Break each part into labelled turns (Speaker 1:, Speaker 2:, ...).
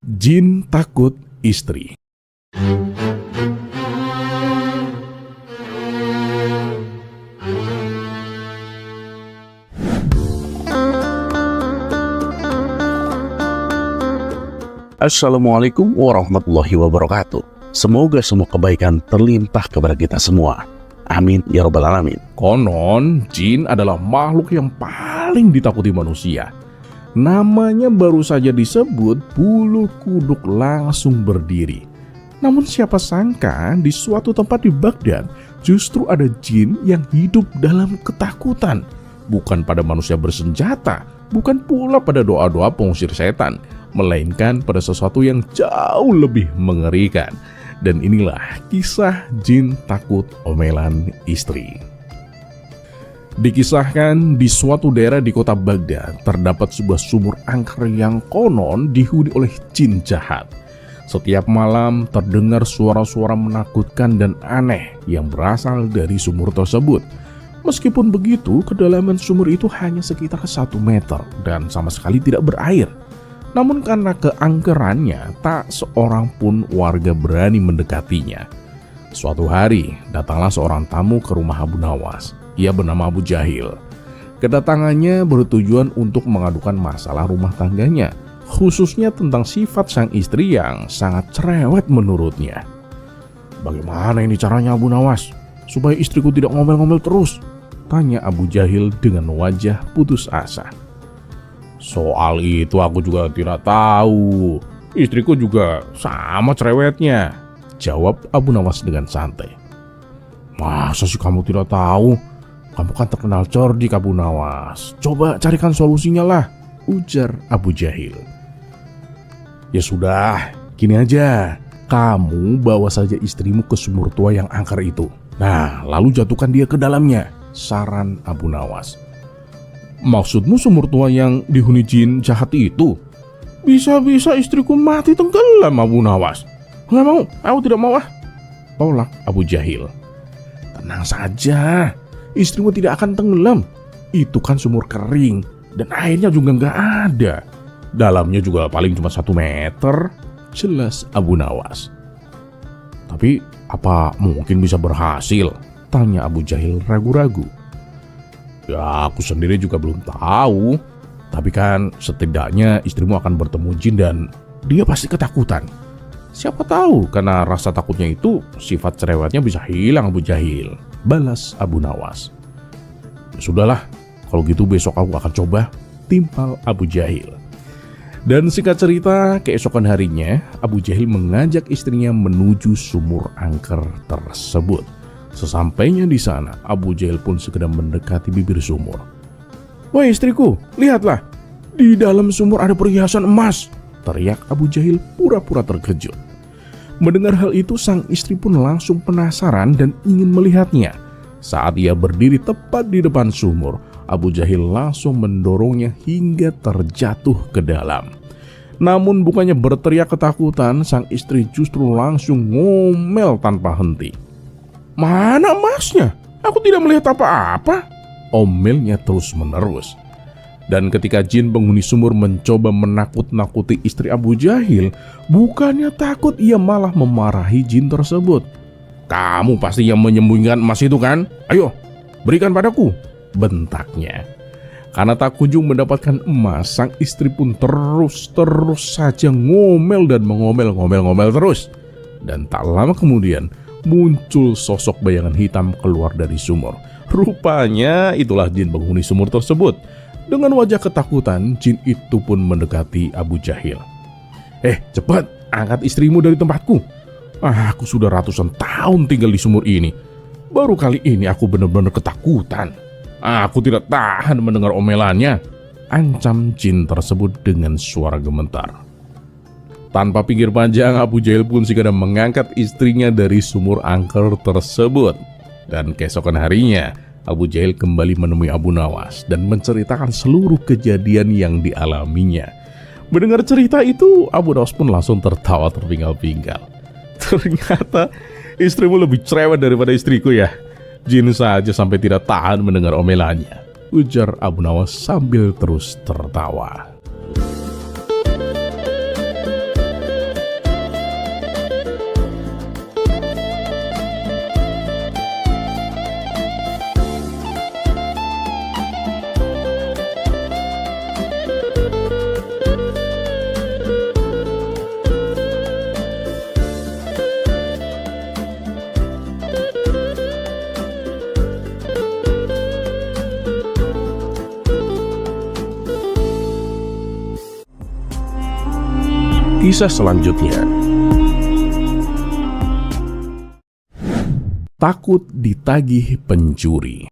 Speaker 1: Jin takut istri. Assalamualaikum warahmatullahi wabarakatuh. Semoga semua kebaikan terlimpah kepada kita semua. Amin ya rabbal alamin. Konon, jin adalah makhluk yang paling ditakuti manusia. Namanya baru saja disebut, bulu kuduk langsung berdiri. Namun siapa sangka di suatu tempat di Baghdad justru ada jin yang hidup dalam ketakutan. Bukan pada manusia bersenjata, bukan pula pada doa-doa pengusir setan, melainkan pada sesuatu yang jauh lebih mengerikan. Dan inilah kisah jin takut omelan istri. Dikisahkan di suatu daerah di kota Baghdad terdapat sebuah sumur angker yang konon dihuni oleh jin jahat. Setiap malam terdengar suara-suara menakutkan dan aneh yang berasal dari sumur tersebut. Meskipun begitu, kedalaman sumur itu hanya sekitar 1 meter dan sama sekali tidak berair. Namun karena keangkerannya, tak seorang pun warga berani mendekatinya. Suatu hari, datanglah seorang tamu ke rumah Abu Nawas. Ia bernama Abu Jahil. Kedatangannya bertujuan untuk mengadukan masalah rumah tangganya, khususnya tentang sifat sang istri yang sangat cerewet menurutnya. "Bagaimana ini caranya Abu Nawas, supaya istriku tidak ngomel-ngomel terus?" tanya Abu Jahil dengan wajah putus asa. "Soal itu aku juga tidak tahu. Istriku juga sama cerewetnya," jawab Abu Nawas dengan santai. "Masa sih kamu tidak tahu? Kamu kan terkenal cerdik Abu Nawas. Coba carikan solusinya lah," ujar Abu Jahil. "Ya sudah, gini aja. Kamu bawa saja istrimu ke sumur tua yang angker itu. Nah, lalu jatuhkan dia ke dalamnya," saran Abu Nawas. "Maksudmu sumur tua yang dihuni jin jahat itu? Bisa-bisa istriku mati tenggelam Abu Nawas. Nggak mau, aku tidak mau ah," tolak Abu Jahil. "Tenang saja, istrimu tidak akan tenggelam. Itu kan sumur kering dan airnya juga nggak ada. Dalamnya juga paling cuma 1 meter," jelas Abu Nawas. "Tapi apa mungkin bisa berhasil?" tanya Abu Jahil ragu-ragu. "Ya, aku sendiri juga belum tahu. Tapi kan setidaknya istrimu akan bertemu jin dan dia pasti ketakutan. Siapa tahu karena rasa takutnya itu sifat cerewetnya bisa hilang Abu Jahil," balas Abu Nawas. "Ya sudahlah, kalau gitu besok aku akan coba," timpal Abu Jahil. Dan singkat cerita, keesokan harinya Abu Jahil mengajak istrinya menuju sumur angker tersebut. Sesampainya di sana, Abu Jahil pun segera mendekati bibir sumur. "Woi istriku, lihatlah, di dalam sumur ada perhiasan emas," teriak Abu Jahil pura-pura terkejut. Mendengar hal itu, sang istri pun langsung penasaran dan ingin melihatnya. Saat ia berdiri tepat di depan sumur, Abu Jahil langsung mendorongnya hingga terjatuh ke dalam. Namun bukannya berteriak ketakutan, sang istri justru langsung ngomel tanpa henti. "Mana emasnya? Aku tidak melihat apa-apa," omelnya terus menerus. Dan ketika jin penghuni sumur mencoba menakut-nakuti istri Abu Jahil, bukannya takut, ia malah memarahi jin tersebut. "Kamu pasti yang menyembunyikan emas itu kan? Ayo, berikan padaku," bentaknya. Karena tak kunjung mendapatkan emas, sang istri pun terus saja ngomel dan mengomel terus. Dan tak lama kemudian muncul sosok bayangan hitam keluar dari sumur. Rupanya itulah jin penghuni sumur tersebut. Dengan wajah ketakutan, jin itu pun mendekati Abu Jahil. Cepat, angkat istrimu dari tempatku. Aku sudah ratusan tahun tinggal di sumur ini. Baru kali ini aku benar-benar ketakutan. Aku tidak tahan mendengar omelannya," ancam jin tersebut dengan suara gemetar. Tanpa pikir panjang, Abu Jahil pun segera mengangkat istrinya dari sumur angker tersebut. Dan keesokan harinya, Abu Jahil kembali menemui Abu Nawas dan menceritakan seluruh kejadian yang dialaminya. Mendengar cerita itu, Abu Nawas pun langsung tertawa terpinggal-pinggal. "Ternyata istrimu lebih cerewet daripada istriku ya. Jin saja sampai tidak tahan mendengar omelannya," ujar Abu Nawas sambil terus tertawa. Kisah selanjutnya. Takut ditagih pencuri.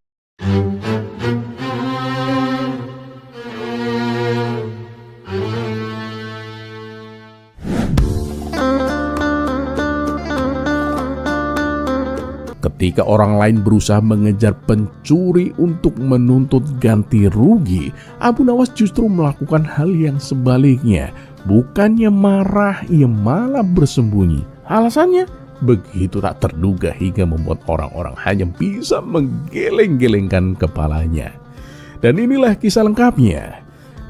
Speaker 1: Ketika orang lain berusaha mengejar pencuri untuk menuntut ganti rugi, Abu Nawas justru melakukan hal yang sebaliknya. Bukannya marah, ia malah bersembunyi. Alasannya begitu tak terduga hingga membuat orang-orang hanya bisa menggeleng-gelengkan kepalanya. Dan inilah kisah lengkapnya.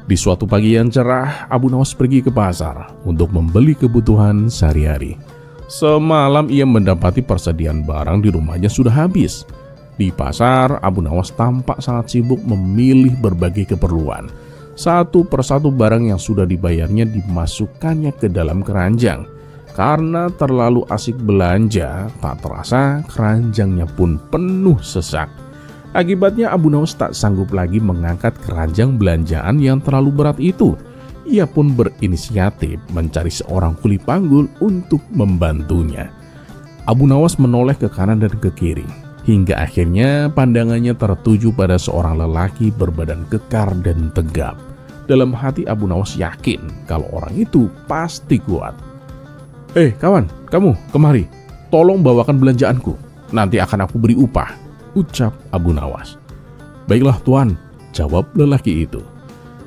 Speaker 1: Di suatu pagi yang cerah, Abu Nawas pergi ke pasar untuk membeli kebutuhan sehari-hari. Semalam ia mendapati persediaan barang di rumahnya sudah habis. Di pasar, Abu Nawas tampak sangat sibuk memilih berbagai keperluan. Satu persatu barang yang sudah dibayarnya dimasukkannya ke dalam keranjang. Karena terlalu asik belanja, tak terasa keranjangnya pun penuh sesak. Akibatnya Abu Nawas tak sanggup lagi mengangkat keranjang belanjaan yang terlalu berat itu. Ia pun berinisiatif mencari seorang kuli panggul untuk membantunya. Abu Nawas menoleh ke kanan dan ke kiri, hingga akhirnya pandangannya tertuju pada seorang lelaki berbadan kekar dan tegap. Dalam hati Abu Nawas yakin kalau orang itu pasti kuat. Kawan, kamu kemari, tolong bawakan belanjaanku, nanti akan aku beri upah, ucap Abu Nawas. Baiklah tuan, jawab lelaki itu.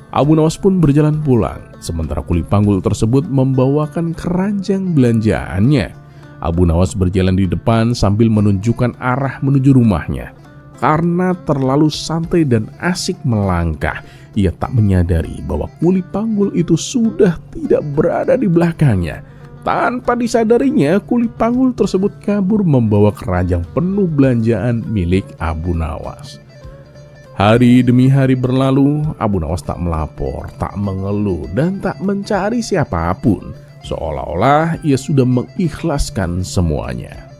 Speaker 1: Abu Nawas pun berjalan pulang, sementara kuli panggul tersebut membawakan keranjang belanjaannya. Abu Nawas berjalan di depan sambil menunjukkan arah menuju rumahnya. Karena terlalu santai dan asik melangkah, ia tak menyadari bahwa kuli panggul itu sudah tidak berada di belakangnya. Tanpa disadarinya, kuli panggul tersebut kabur membawa keranjang penuh belanjaan milik Abu Nawas. Hari demi hari berlalu, Abu Nawas tak melapor, tak mengeluh, dan tak mencari siapapun. Seolah-olah ia sudah mengikhlaskan semuanya.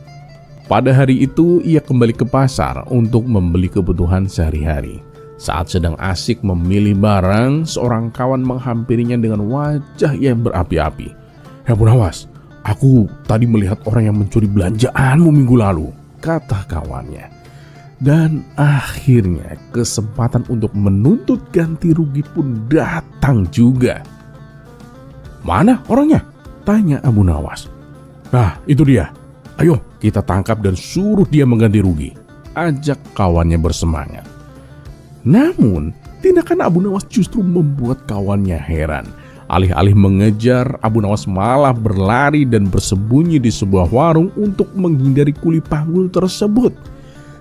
Speaker 1: Pada hari itu, ia kembali ke pasar untuk membeli kebutuhan sehari-hari. Saat sedang asik memilih barang, seorang kawan menghampirinya dengan wajah yang berapi-api. Abu Nawas, aku tadi melihat orang yang mencuri belanjaanmu minggu lalu, kata kawannya. Dan akhirnya kesempatan untuk menuntut ganti rugi pun datang juga. Mana orangnya? Tanya Abu Nawas. Nah, itu dia. Ayo kita tangkap dan suruh dia mengganti rugi, ajak kawannya bersemangat. Namun, tindakan Abu Nawas justru membuat kawannya heran. Alih-alih mengejar, Abu Nawas malah berlari dan bersembunyi di sebuah warung untuk menghindari kuli panggul tersebut.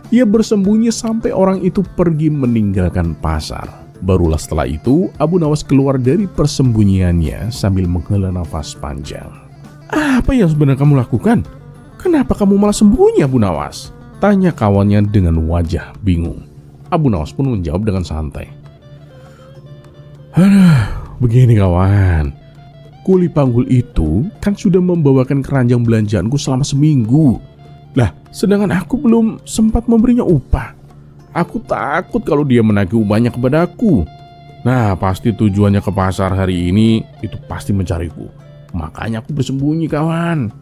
Speaker 1: Ia bersembunyi sampai orang itu pergi meninggalkan pasar. Barulah setelah itu Abu Nawas keluar dari persembunyiannya sambil menghela nafas panjang. Apa yang sebenarnya kamu lakukan? Kenapa kamu malah sembunyi, Abu Nawas? Tanya kawannya dengan wajah bingung. Abu Nawas pun menjawab dengan santai. Begini kawan, kuli panggul itu kan sudah membawakan keranjang belanjaanku selama seminggu. Lah, sedangkan aku belum sempat memberinya upah. Aku takut kalau dia menagih upahnya kepadaku. Nah, pasti tujuannya ke pasar hari ini itu pasti mencariku. Makanya aku bersembunyi, kawan.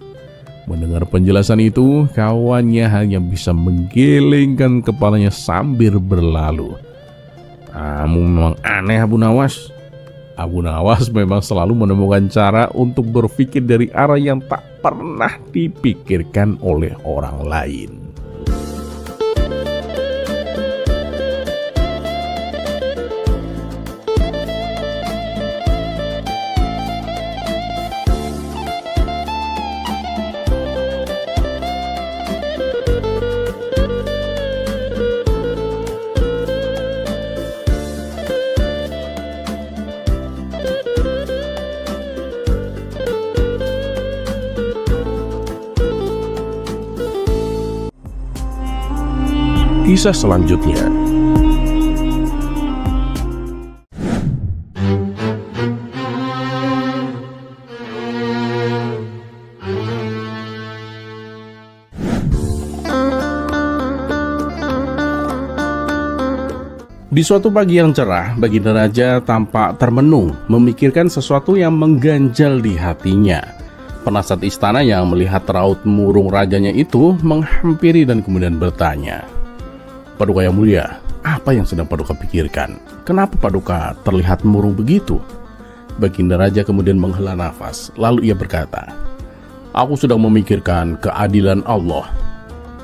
Speaker 1: Mendengar penjelasan itu, kawannya hanya bisa menggelengkan kepalanya sambil berlalu. Kamu memang aneh, Abu Nawas. Abu Nawas memang selalu menemukan cara untuk berpikir dari arah yang tak pernah dipikirkan oleh orang lain. Kisah selanjutnya. Di suatu pagi yang cerah, Baginda Raja tampak termenung, memikirkan sesuatu yang mengganjal di hatinya. Penasihat istana yang melihat raut murung rajanya itu menghampiri dan kemudian bertanya, "Paduka yang mulia, apa yang sedang Paduka pikirkan? Kenapa Paduka terlihat murung begitu?" Baginda Raja kemudian menghela nafas, lalu ia berkata, "Aku sedang memikirkan keadilan Allah."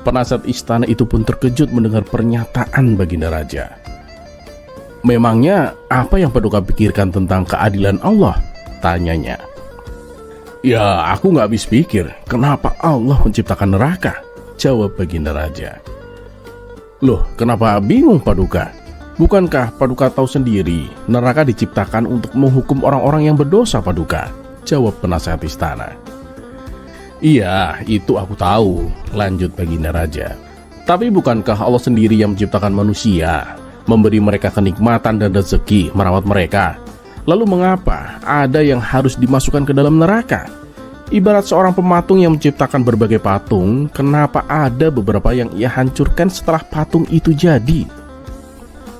Speaker 1: Penasihat istana itu pun terkejut mendengar pernyataan Baginda Raja. "Memangnya apa yang Paduka pikirkan tentang keadilan Allah?" tanyanya. "Ya, aku nggak habis pikir kenapa Allah menciptakan neraka," jawab Baginda Raja. "Loh, kenapa bingung Paduka? Bukankah Paduka tahu sendiri neraka diciptakan untuk menghukum orang-orang yang berdosa Paduka?" jawab penasihat istana. "Iya, itu aku tahu," lanjut Baginda Raja. "Tapi bukankah Allah sendiri yang menciptakan manusia, memberi mereka kenikmatan dan rezeki, merawat mereka? Lalu mengapa ada yang harus dimasukkan ke dalam neraka? Ibarat seorang pematung yang menciptakan berbagai patung, kenapa ada beberapa yang ia hancurkan setelah patung itu jadi?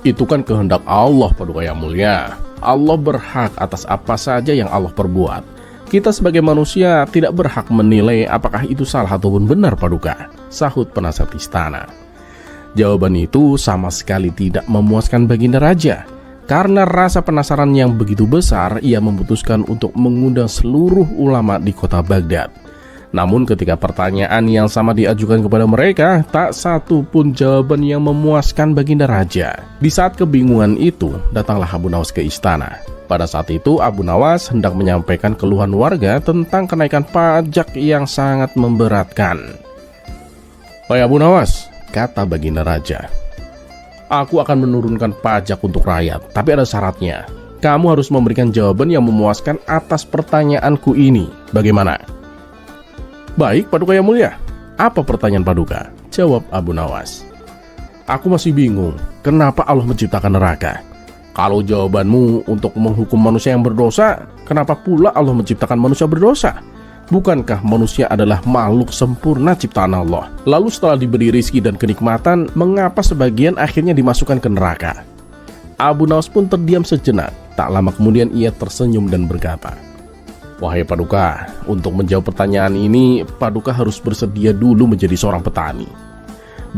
Speaker 1: Itu kan kehendak Allah, Paduka yang mulia. Allah berhak atas apa saja yang Allah perbuat. Kita sebagai manusia tidak berhak menilai apakah itu salah ataupun benar, Paduka," sahut penasihat istana. Jawaban itu sama sekali tidak memuaskan Baginda Raja. Karena rasa penasaran yang begitu besar, ia memutuskan untuk mengundang seluruh ulama di kota Baghdad. Namun ketika pertanyaan yang sama diajukan kepada mereka, tak satu pun jawaban yang memuaskan Baginda Raja. Di saat kebingungan itu, datanglah Abu Nawas ke istana. Pada saat itu, Abu Nawas hendak menyampaikan keluhan warga tentang kenaikan pajak yang sangat memberatkan. "Wahai Abu Nawas," kata Baginda Raja, "aku akan menurunkan pajak untuk rakyat, tapi ada syaratnya. Kamu harus memberikan jawaban yang memuaskan atas pertanyaanku ini. Bagaimana?" "Baik, Paduka yang mulia. Apa pertanyaan Paduka?" jawab Abu Nawas. "Aku masih bingung, kenapa Allah menciptakan neraka? Kalau jawabanmu untuk menghukum manusia yang berdosa, kenapa pula Allah menciptakan manusia berdosa? Bukankah manusia adalah makhluk sempurna ciptaan Allah? Lalu setelah diberi rizki dan kenikmatan, mengapa sebagian akhirnya dimasukkan ke neraka?" Abu Nawas pun terdiam sejenak. Tak lama kemudian ia tersenyum dan berkata, "Wahai Paduka, untuk menjawab pertanyaan ini, Paduka harus bersedia dulu menjadi seorang petani."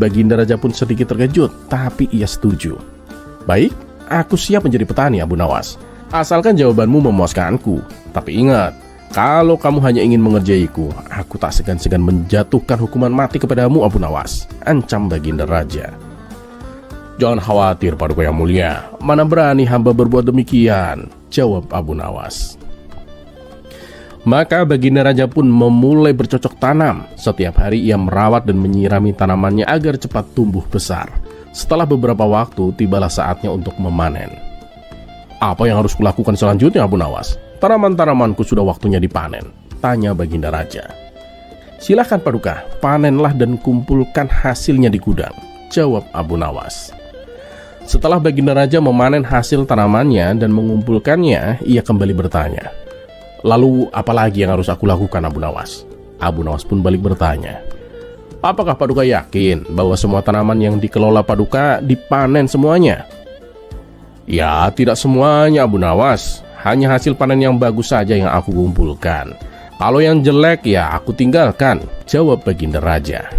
Speaker 1: Baginda Raja pun sedikit terkejut, tapi ia setuju. "Baik, aku siap menjadi petani, Abu Nawas. Asalkan jawabanmu memuaskanku. Tapi ingat, kalau kamu hanya ingin mengerjaiku, aku tak segan-segan menjatuhkan hukuman mati kepadamu, Abu Nawas," ancam Baginda Raja. "Jangan khawatir, Paduka yang mulia. Mana berani hamba berbuat demikian," jawab Abu Nawas. Maka Baginda Raja pun memulai bercocok tanam. Setiap hari ia merawat dan menyirami tanamannya agar cepat tumbuh besar. Setelah beberapa waktu, tibalah saatnya untuk memanen. "Apa yang harus kulakukan selanjutnya, Abu Nawas? Tanaman-tanamanku sudah waktunya dipanen," tanya Baginda Raja. "Silahkan Paduka, panenlah dan kumpulkan hasilnya di gudang," jawab Abu Nawas. Setelah Baginda Raja memanen hasil tanamannya dan mengumpulkannya, ia kembali bertanya, "Lalu apa lagi yang harus aku lakukan, Abu Nawas?" Abu Nawas pun balik bertanya, "Apakah Paduka yakin bahwa semua tanaman yang dikelola Paduka dipanen semuanya?" "Ya, tidak semuanya, Abu Nawas. Hanya hasil panen yang bagus saja yang aku kumpulkan. Kalau yang jelek ya aku tinggalkan," jawab Baginda Raja.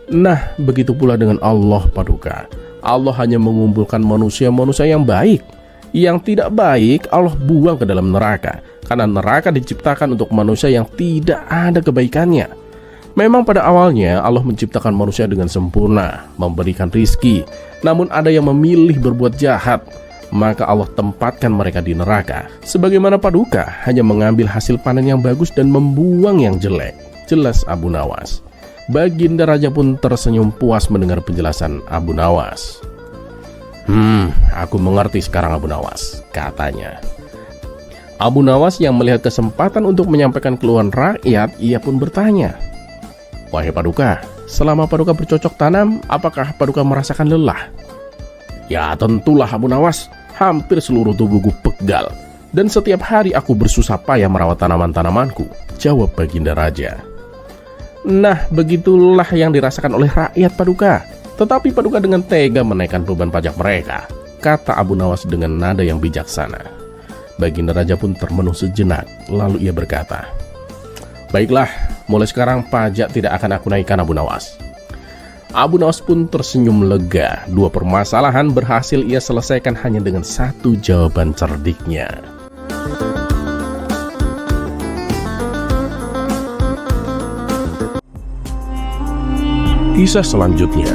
Speaker 1: Nah, begitu pula dengan Allah, Paduka. Allah hanya mengumpulkan manusia-manusia yang baik. Yang tidak baik Allah buang ke dalam neraka, karena neraka diciptakan untuk manusia yang tidak ada kebaikannya. Memang pada awalnya Allah menciptakan manusia dengan sempurna, memberikan rizki. Namun ada yang memilih berbuat jahat, maka Allah tempatkan mereka di neraka. Sebagaimana Paduka hanya mengambil hasil panen yang bagus dan membuang yang jelek, jelas Abu Nawas. Baginda Raja pun tersenyum puas mendengar penjelasan Abu Nawas. Aku mengerti sekarang, Abu Nawas," katanya. Abu Nawas yang melihat kesempatan untuk menyampaikan keluhan rakyat, ia pun bertanya, "Wahai Paduka, selama Paduka bercocok tanam, apakah Paduka merasakan lelah?" "Ya tentulah Abu Nawas, hampir seluruh tubuhku pegal, dan setiap hari aku bersusah payah merawat tanaman-tanamanku," jawab Baginda Raja. Nah, begitulah yang dirasakan oleh rakyat Paduka. Tetapi Paduka dengan tega menaikkan beban pajak mereka. kata Abu Nawas dengan nada yang bijaksana. Baginda Raja pun termenung sejenak, lalu ia berkata, "Baiklah, mulai sekarang pajak tidak akan aku naikkan, Abu Nawas." Abu Nawas pun tersenyum lega. Dua permasalahan berhasil ia selesaikan hanya dengan satu jawaban cerdiknya. Kisah selanjutnya.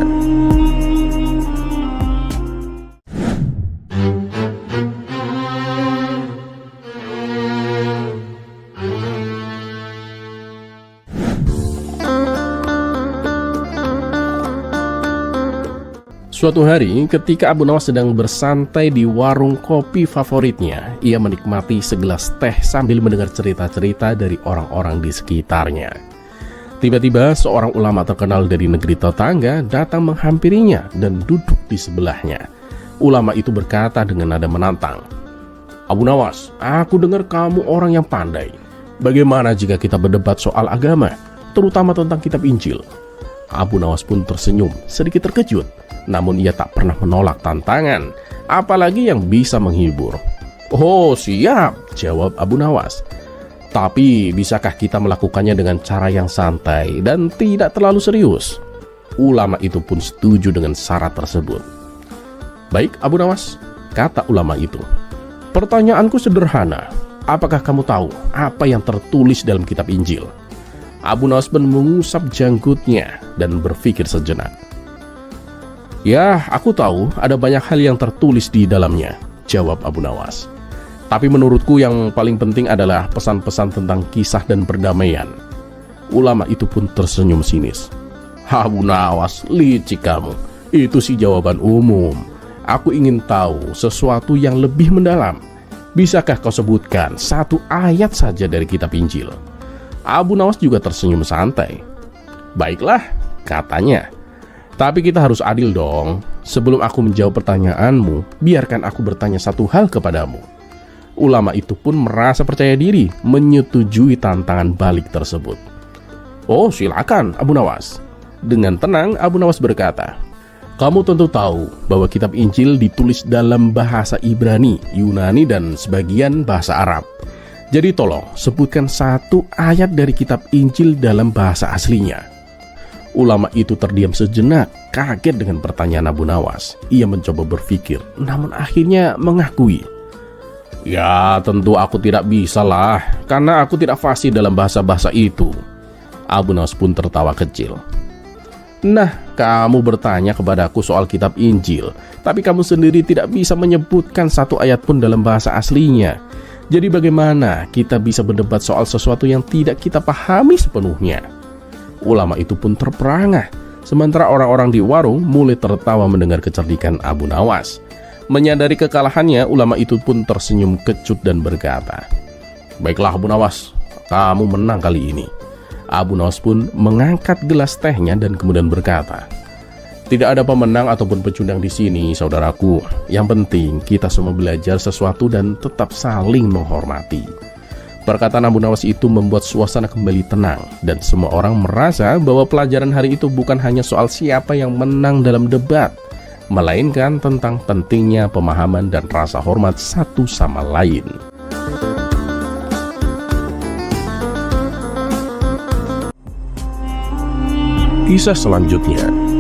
Speaker 1: Suatu hari, ketika Abu Nawas sedang bersantai di warung kopi favoritnya, ia menikmati segelas teh sambil mendengar cerita-cerita dari orang-orang di sekitarnya. Tiba-tiba seorang ulama terkenal dari negeri tetangga datang menghampirinya dan duduk di sebelahnya. Ulama itu berkata dengan nada menantang, "Abu Nawas, aku dengar kamu orang yang pandai. Bagaimana jika kita berdebat soal agama, terutama tentang kitab Injil?" Abu Nawas pun tersenyum, sedikit terkejut. Namun ia tak pernah menolak tantangan, apalagi yang bisa menghibur. "Oh siap," jawab Abu Nawas. "Tapi bisakah kita melakukannya dengan cara yang santai dan tidak terlalu serius?" Ulama itu pun setuju dengan syarat tersebut. "Baik Abu Nawas," kata ulama itu. "Pertanyaanku sederhana. Apakah kamu tahu apa yang tertulis dalam kitab Injil?" Abu Nawas pun mengusap janggutnya dan berpikir sejenak. "Ya, aku tahu ada banyak hal yang tertulis di dalamnya," jawab Abu Nawas. "Tapi menurutku yang paling penting adalah pesan-pesan tentang kisah dan perdamaian." Ulama itu pun tersenyum sinis. "Abu Nawas, licik kamu. Itu sih jawaban umum. Aku ingin tahu sesuatu yang lebih mendalam. Bisakah kau sebutkan satu ayat saja dari kitab Injil?" Abu Nawas juga tersenyum santai. "Baiklah," katanya. "Tapi kita harus adil dong. Sebelum aku menjawab pertanyaanmu, biarkan aku bertanya satu hal kepadamu." Ulama itu pun merasa percaya diri, menyetujui tantangan balik tersebut. "Oh silakan Abu Nawas." Dengan tenang Abu Nawas berkata, "Kamu tentu tahu bahwa kitab Injil ditulis dalam bahasa Ibrani, Yunani, dan sebagian bahasa Arab. Jadi tolong sebutkan satu ayat dari kitab Injil dalam bahasa aslinya." Ulama itu terdiam sejenak, kaget dengan pertanyaan Abu Nawas. Ia mencoba berpikir, namun akhirnya mengakui, "Ya tentu aku tidak bisa lah, karena aku tidak fasih dalam bahasa-bahasa itu." Abu Nawas pun tertawa kecil. "Nah, kamu bertanya kepadaku soal kitab Injil, tapi kamu sendiri tidak bisa menyebutkan satu ayat pun dalam bahasa aslinya. Jadi bagaimana kita bisa berdebat soal sesuatu yang tidak kita pahami sepenuhnya?" Ulama itu pun terperangah, sementara orang-orang di warung mulai tertawa mendengar kecerdikan Abu Nawas. Menyadari kekalahannya, ulama itu pun tersenyum kecut dan berkata, "Baiklah Abu Nawas, kamu menang kali ini." Abu Nawas pun mengangkat gelas tehnya dan kemudian berkata, "Tidak ada pemenang ataupun pecundang di sini, saudaraku. Yang penting kita semua belajar sesuatu dan tetap saling menghormati." Perkataan Abu Nawas itu membuat suasana kembali tenang, dan semua orang merasa bahwa pelajaran hari itu bukan hanya soal siapa yang menang dalam debat, melainkan tentang pentingnya pemahaman dan rasa hormat satu sama lain. Kisah selanjutnya.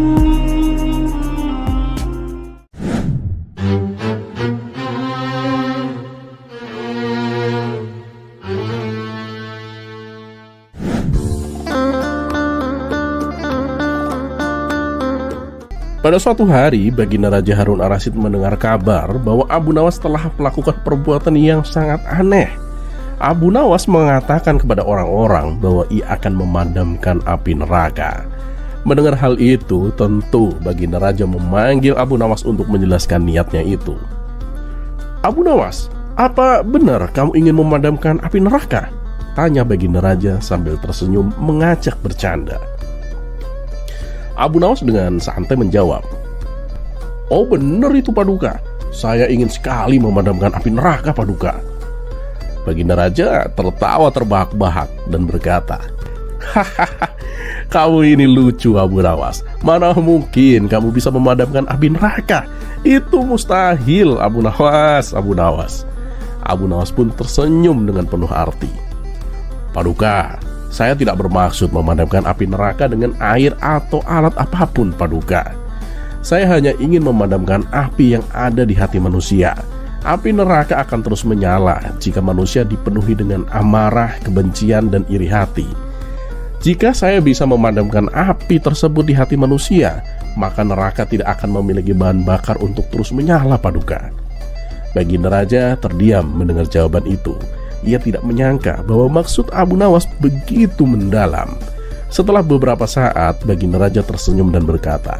Speaker 1: Pada suatu hari, Baginda Raja Harun Ar-Rasyid mendengar kabar bahwa Abu Nawas telah melakukan perbuatan yang sangat aneh. Abu Nawas mengatakan kepada orang-orang bahwa ia akan memadamkan api neraka. Mendengar hal itu, tentu Baginda Raja memanggil Abu Nawas untuk menjelaskan niatnya itu. "Abu Nawas, apa benar kamu ingin memadamkan api neraka?" tanya Baginda Raja sambil tersenyum mengajak bercanda. Abu Nawas dengan santai menjawab, "Oh benar itu Paduka, saya ingin sekali memadamkan api neraka Paduka." Baginda Raja tertawa terbahak-bahak dan berkata, "Hahaha, kamu ini lucu Abu Nawas. Mana mungkin kamu bisa memadamkan api neraka? Itu mustahil, Abu Nawas, Abu Nawas. Abu Nawas pun tersenyum dengan penuh arti. Paduka, saya tidak bermaksud memadamkan api neraka dengan air atau alat apapun, Paduka. Saya hanya ingin memadamkan api yang ada di hati manusia. Api neraka akan terus menyala jika manusia dipenuhi dengan amarah, kebencian, dan iri hati. Jika saya bisa memadamkan api tersebut di hati manusia, maka neraka tidak akan memiliki bahan bakar untuk terus menyala, Paduka. Baginda Raja terdiam mendengar jawaban itu. Ia tidak menyangka bahwa maksud Abu Nawas begitu mendalam. Setelah beberapa saat, Baginda Raja tersenyum dan berkata,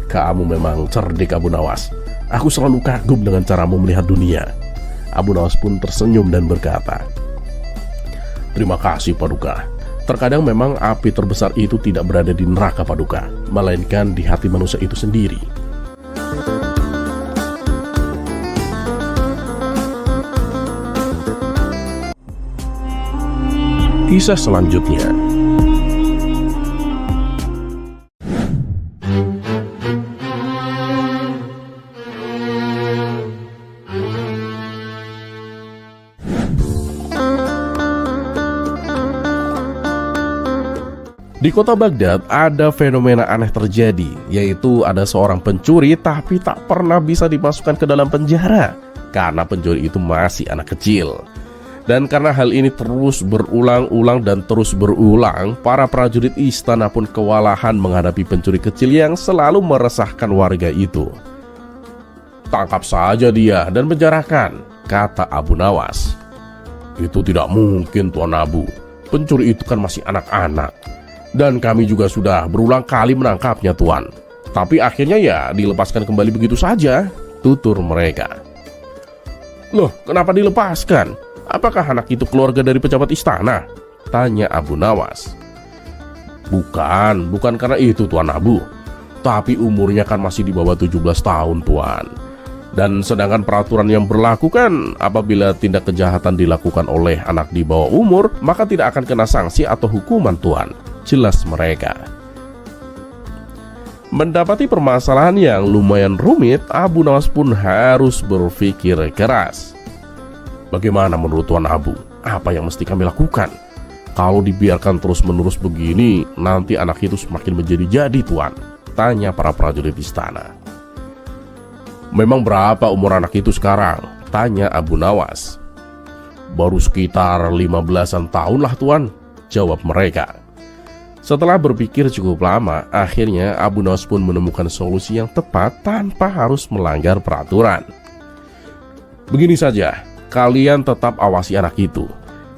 Speaker 1: "Kamu memang cerdik, Abu Nawas. Aku selalu kagum dengan caramu melihat dunia." Abu Nawas pun tersenyum dan berkata, "Terima kasih, Paduka. Terkadang memang api terbesar itu tidak berada di neraka, Paduka, melainkan di hati manusia itu sendiri." Kisah selanjutnya. Di kota Baghdad ada fenomena aneh terjadi, yaitu ada seorang pencuri tapi tak pernah bisa dimasukkan ke dalam penjara karena pencuri itu masih anak kecil. Dan karena hal ini terus berulang-ulang dan terus berulang, para prajurit istana pun kewalahan menghadapi pencuri kecil yang selalu meresahkan warga itu. "Tangkap saja dia dan penjarakan," kata Abu Nawas. "Itu tidak mungkin, Tuan Abu. Pencuri itu kan masih anak-anak. Dan kami juga sudah berulang kali menangkapnya, Tuan. Tapi akhirnya ya dilepaskan kembali begitu saja," tutur mereka. "Loh, kenapa dilepaskan? Apakah anak itu keluarga dari pejabat istana?" tanya Abu Nawas. Bukan karena itu, Tuan Abu. Tapi umurnya kan masih di bawah 17 tahun, Tuan. Dan sedangkan peraturan yang berlaku kan apabila tindak kejahatan dilakukan oleh anak di bawah umur, maka tidak akan kena sanksi atau hukuman, Tuan," jelas mereka. Mendapati permasalahan yang lumayan rumit, Abu Nawas pun harus berpikir keras. "Bagaimana menurut Tuan Abu? Apa yang mesti kami lakukan? Kalau dibiarkan terus-menerus begini, nanti anak itu semakin menjadi-jadi, Tuan," tanya para prajurit istana. "Memang berapa umur anak itu sekarang?" tanya Abu Nawas. "Baru sekitar 15-an tahun lah, Tuan," jawab mereka. Setelah berpikir cukup lama, akhirnya Abu Nawas pun menemukan solusi yang tepat tanpa harus melanggar peraturan. "Begini saja, kalian tetap awasi anak itu.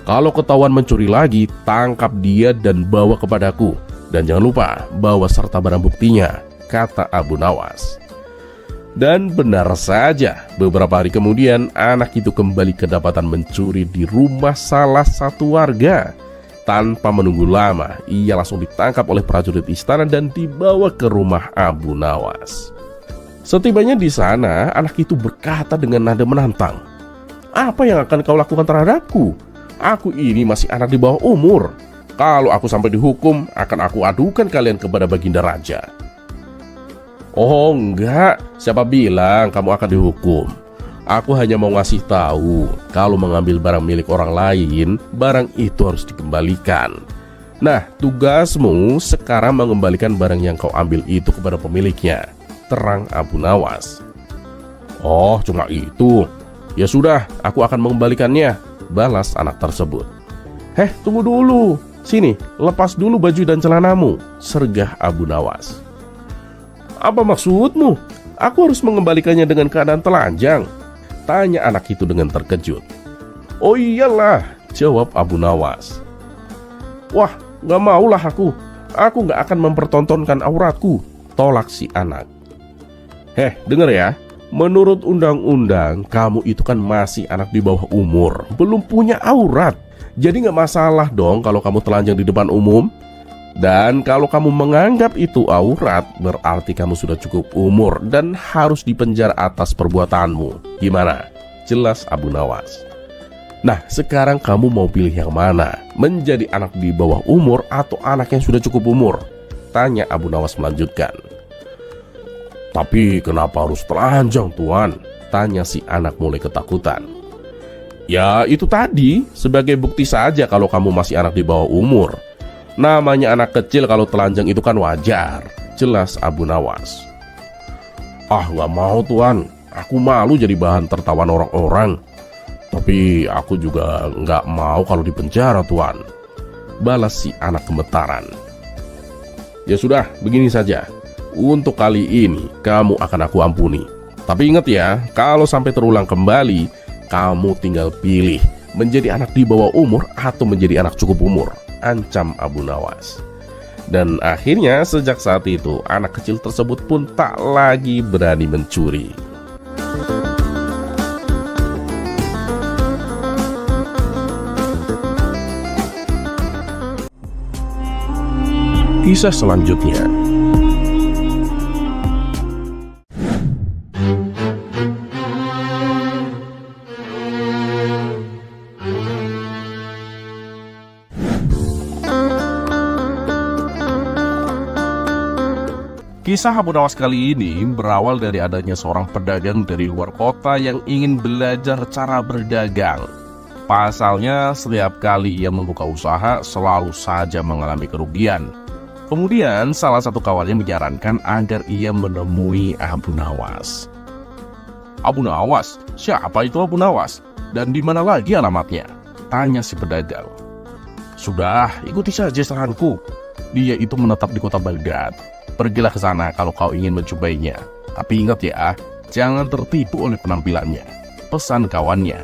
Speaker 1: Kalau ketahuan mencuri lagi, tangkap dia dan bawa kepadaku. Dan jangan lupa bawa serta barang buktinya," kata Abu Nawas. Dan benar saja, beberapa hari kemudian anak itu kembali kedapatan mencuri di rumah salah satu warga. Tanpa menunggu lama, ia langsung ditangkap oleh prajurit istana dan dibawa ke rumah Abu Nawas. Setibanya di sana, anak itu berkata dengan nada menantang, "Apa yang akan kau lakukan terhadapku? Aku ini masih anak di bawah umur. Kalau aku sampai dihukum, akan aku adukan kalian kepada Baginda Raja." "Oh enggak, siapa bilang kamu akan dihukum? Aku hanya mau ngasih tahu, kalau mengambil barang milik orang lain, barang itu harus dikembalikan. Nah, tugasmu sekarang mengembalikan barang yang kau ambil itu kepada pemiliknya," terang Abu Nawas. "Oh, cuma itu. Ya sudah, aku akan mengembalikannya," balas anak tersebut. Tunggu dulu. Sini, lepas dulu baju dan celanamu," sergah Abu Nawas. "Apa maksudmu? Aku harus mengembalikannya dengan keadaan telanjang?" tanya anak itu dengan terkejut. "Oh iyalah," jawab Abu Nawas. "Wah, gak maulah aku. Aku gak akan mempertontonkan auratku," tolak si anak. Dengar ya. Menurut undang-undang, kamu itu kan masih anak di bawah umur, belum punya aurat. Jadi gak masalah dong kalau kamu telanjang di depan umum. Dan kalau kamu menganggap itu aurat, berarti kamu sudah cukup umur dan harus dipenjara atas perbuatanmu. Gimana? Jelas Abu Nawas. Nah, sekarang kamu mau pilih yang mana? Menjadi anak di bawah umur atau anak yang sudah cukup umur? Tanya Abu Nawas melanjutkan. Tapi kenapa harus telanjang, Tuan? Tanya si anak mulai ketakutan. Ya itu tadi, sebagai bukti saja kalau kamu masih anak di bawah umur. Namanya anak kecil kalau telanjang itu kan wajar, jelas Abu Nawas. Ah nggak mau, Tuan, aku malu jadi bahan tertawan orang-orang. Tapi aku juga nggak mau kalau dipenjara, Tuan, balas si anak gemetaran. Ya sudah, begini saja. Untuk kali ini kamu akan aku ampuni. Tapi ingat ya, kalau sampai terulang kembali, kamu tinggal pilih menjadi anak di bawah umur atau menjadi anak cukup umur, ancam Abu Nawas. Dan akhirnya sejak saat itu anak kecil tersebut pun tak lagi berani mencuri. Kisah selanjutnya. Kisah Abu Nawas kali ini berawal dari adanya seorang pedagang dari luar kota yang ingin belajar cara berdagang. Pasalnya, setiap kali ia membuka usaha selalu saja mengalami kerugian. Kemudian, salah satu kawannya menyarankan agar ia menemui Abu Nawas. Abu Nawas? Siapa itu Abu Nawas? Dan di mana lagi alamatnya? Tanya si pedagang. Sudah, ikuti saja saranku. Dia itu menetap di kota Baghdad. Pergilah ke sana kalau kau ingin mencobainya. Tapi ingat ya, jangan tertipu oleh penampilannya, pesan kawannya.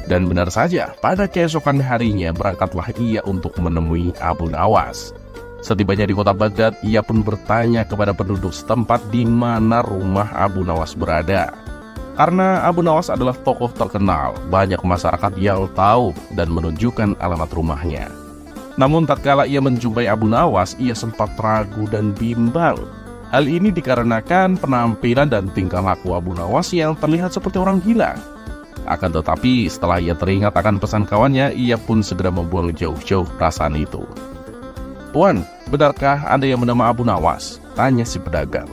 Speaker 1: Dan benar saja, pada keesokan harinya berangkatlah ia untuk menemui Abu Nawas. Setibanya di kota Baghdad, ia pun bertanya kepada penduduk setempat di mana rumah Abu Nawas berada. Karena Abu Nawas adalah tokoh terkenal, banyak masyarakat yang tahu dan menunjukkan alamat rumahnya. Namun tatkala ia menjumpai Abu Nawas, ia sempat ragu dan bimbang. Hal ini dikarenakan penampilan dan tingkah laku Abu Nawas yang terlihat seperti orang gila. Akan tetapi setelah ia teringat akan pesan kawannya, ia pun segera membuang jauh-jauh perasaan itu. Tuan, benarkah Anda yang bernama Abu Nawas? Tanya si pedagang.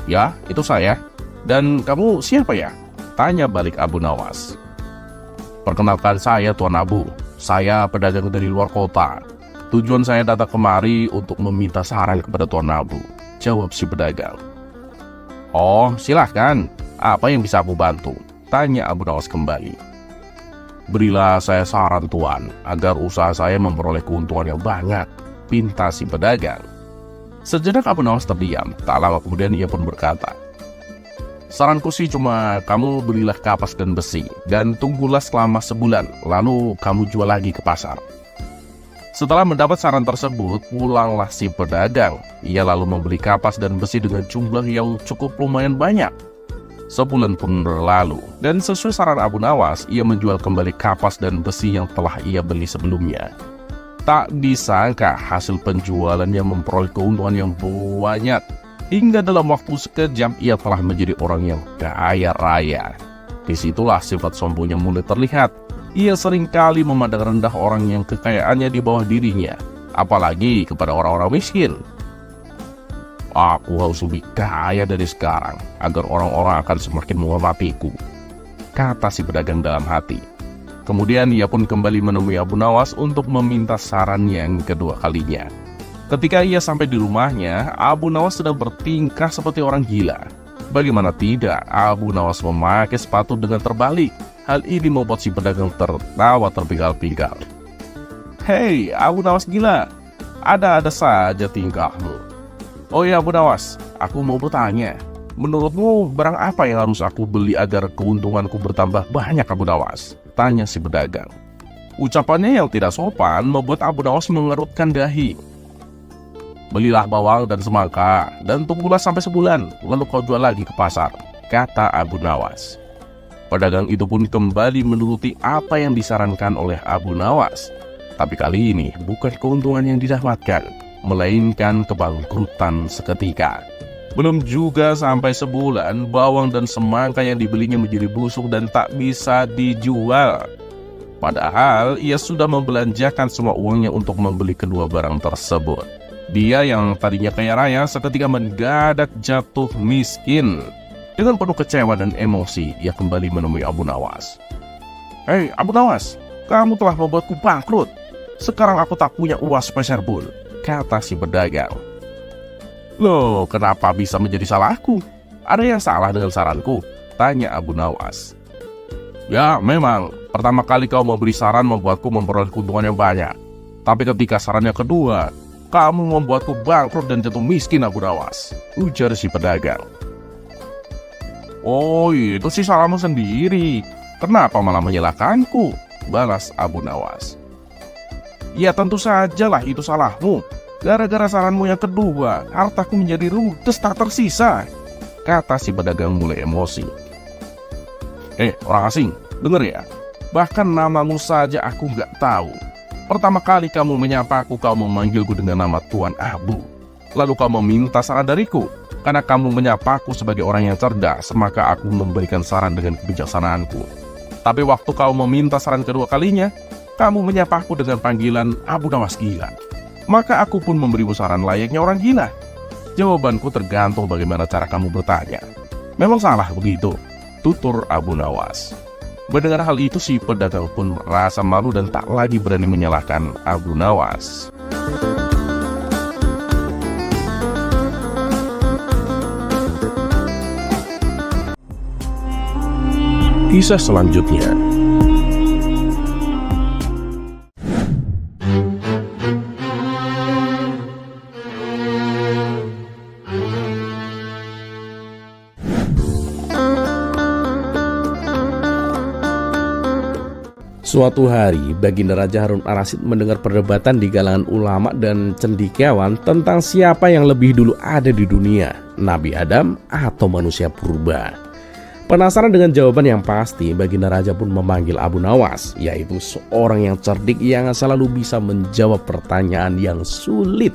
Speaker 1: Ya, itu saya. Dan kamu siapa ya? Tanya balik Abu Nawas. Perkenalkan saya Tuan Abu. Saya pedagang dari luar kota. Tujuan saya datang kemari untuk meminta saran kepada Tuan Abu, jawab si pedagang. Oh, silahkan. Apa yang bisa aku bantu? Tanya Abu Nawas kembali. Berilah saya saran Tuan, agar usaha saya memperoleh keuntungan yang banyak, pinta si pedagang. Sejenak Abu Nawas terdiam, tak lama kemudian ia pun berkata, saranku sih cuma kamu belilah kapas dan besi, dan tunggulah selama sebulan, lalu kamu jual lagi ke pasar. Setelah mendapat saran tersebut, pulanglah si pedagang. Ia lalu membeli kapas dan besi dengan jumlah yang cukup lumayan banyak. Sebulan pun berlalu, dan sesuai saran Abu Nawas, ia menjual kembali kapas dan besi yang telah ia beli sebelumnya. Tak disangka hasil penjualannya memperoleh keuntungan yang banyak. Hingga dalam waktu sekejap ia telah menjadi orang yang kaya raya. Disitulah sifat sombongnya mulai terlihat. Ia seringkali memandang rendah orang yang kekayaannya di bawah dirinya, apalagi kepada orang-orang miskin. Aku harus lebih kaya dari sekarang, agar orang-orang akan semakin menghormatiku, kata si pedagang dalam hati. Kemudian ia pun kembali menemui Abu Nawas untuk meminta saran yang kedua kalinya. Ketika ia sampai di rumahnya, Abu Nawas sedang bertingkah seperti orang gila. Bagaimana tidak, Abu Nawas memakai sepatu dengan terbalik. Hal ini membuat si pedagang tertawa terpinggal-pinggal. Hei, Abu Nawas gila, ada-ada saja tingkahmu. Oh ya Abu Nawas, aku mau bertanya. Menurutmu barang apa yang harus aku beli agar keuntunganku bertambah banyak Abu Nawas? Tanya si pedagang. Ucapannya yang tidak sopan membuat Abu Nawas mengerutkan dahi. Belilah bawang dan semangka, dan tunggulah sampai sebulan, lalu kau jual lagi ke pasar, kata Abu Nawas. Pedagang itu pun kembali menuruti apa yang disarankan oleh Abu Nawas. Tapi kali ini bukan keuntungan yang didapatkan, melainkan kebangkrutan seketika. Belum juga sampai sebulan, bawang dan semangka yang dibelinya menjadi busuk dan tak bisa dijual. Padahal ia sudah membelanjakan semua uangnya untuk membeli kedua barang tersebut. Dia yang tadinya kaya raya seketika mendadak jatuh miskin. Dengan penuh kecewa dan emosi, ia kembali menemui Abu Nawas. "Hei Abu Nawas, kamu telah membuatku bangkrut. Sekarang aku tak punya uang sepeser pun," kata si pedagang. "Loh, kenapa bisa menjadi salahku? Ada yang salah dengan saranku?" tanya Abu Nawas. "Ya, memang. Pertama kali kau memberi saran membuatku memperoleh keuntungan yang banyak. Tapi ketika saran yang kedua, kamu membuatku bangkrut dan jatuh miskin, Abu Nawas," ujar si pedagang. "Oh, itu sih salahmu sendiri. Kenapa malah menyalahkanku?" balas Abu Nawas. "Ya tentu sajalah itu salahmu. Gara-gara saranmu yang kedua, hartaku menjadi ludes tak tersisa," kata si pedagang mulai emosi. Orang asing, denger ya. Bahkan namamu saja aku nggak tahu. Pertama kali kamu menyapaku, kau memanggilku dengan nama Tuan Abu. Lalu kau meminta saran dariku. Karena kamu menyapaku sebagai orang yang cerdas, maka aku memberikan saran dengan kebijaksanaanku. Tapi waktu kau meminta saran kedua kalinya, kamu menyapaku dengan panggilan Abu Nawas gila. Maka aku pun memberimu saran layaknya orang gila. Jawabanku tergantung bagaimana cara kamu bertanya. Memang salah begitu, tutur Abu Nawas. Mendengar hal itu, si pedagang pun merasa malu dan tak lagi berani menyalahkan Abu Nawas. Kisah selanjutnya. Suatu hari, Baginda Raja Harun Ar-Rasyid mendengar perdebatan di kalangan ulama dan cendekiawan tentang siapa yang lebih dulu ada di dunia, Nabi Adam atau manusia purba. Penasaran dengan jawaban yang pasti, Baginda Raja pun memanggil Abu Nawas, yaitu seorang yang cerdik yang selalu bisa menjawab pertanyaan yang sulit.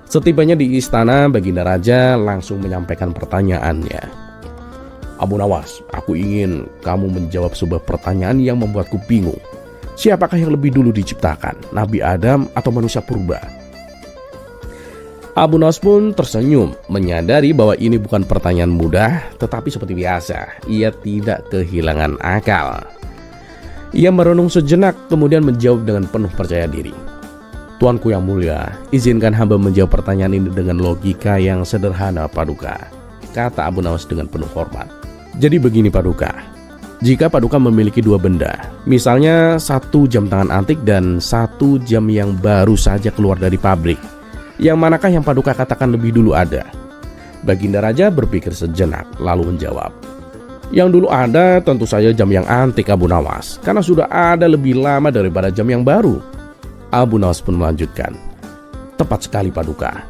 Speaker 1: Setibanya di istana, Baginda Raja langsung menyampaikan pertanyaannya. "Abu Nawas, aku ingin kamu menjawab sebuah pertanyaan yang membuatku bingung. Siapakah yang lebih dulu diciptakan, Nabi Adam atau manusia purba?" Abu Nawas pun tersenyum, menyadari bahwa ini bukan pertanyaan mudah, tetapi seperti biasa, ia tidak kehilangan akal. Ia merenung sejenak, kemudian menjawab dengan penuh percaya diri. "Tuanku yang mulia, izinkan hamba menjawab pertanyaan ini dengan logika yang sederhana, Paduka," kata Abu Nawas dengan penuh hormat. "Jadi begini, Paduka. Jika Paduka memiliki dua benda, misalnya satu jam tangan antik dan satu jam yang baru saja keluar dari pabrik, yang manakah yang Paduka katakan lebih dulu ada?" Baginda Raja berpikir sejenak, lalu menjawab, "Yang dulu ada tentu saja jam yang antik, Abu Nawas, karena sudah ada lebih lama daripada jam yang baru." Abu Nawas pun melanjutkan, "Tepat sekali, Paduka.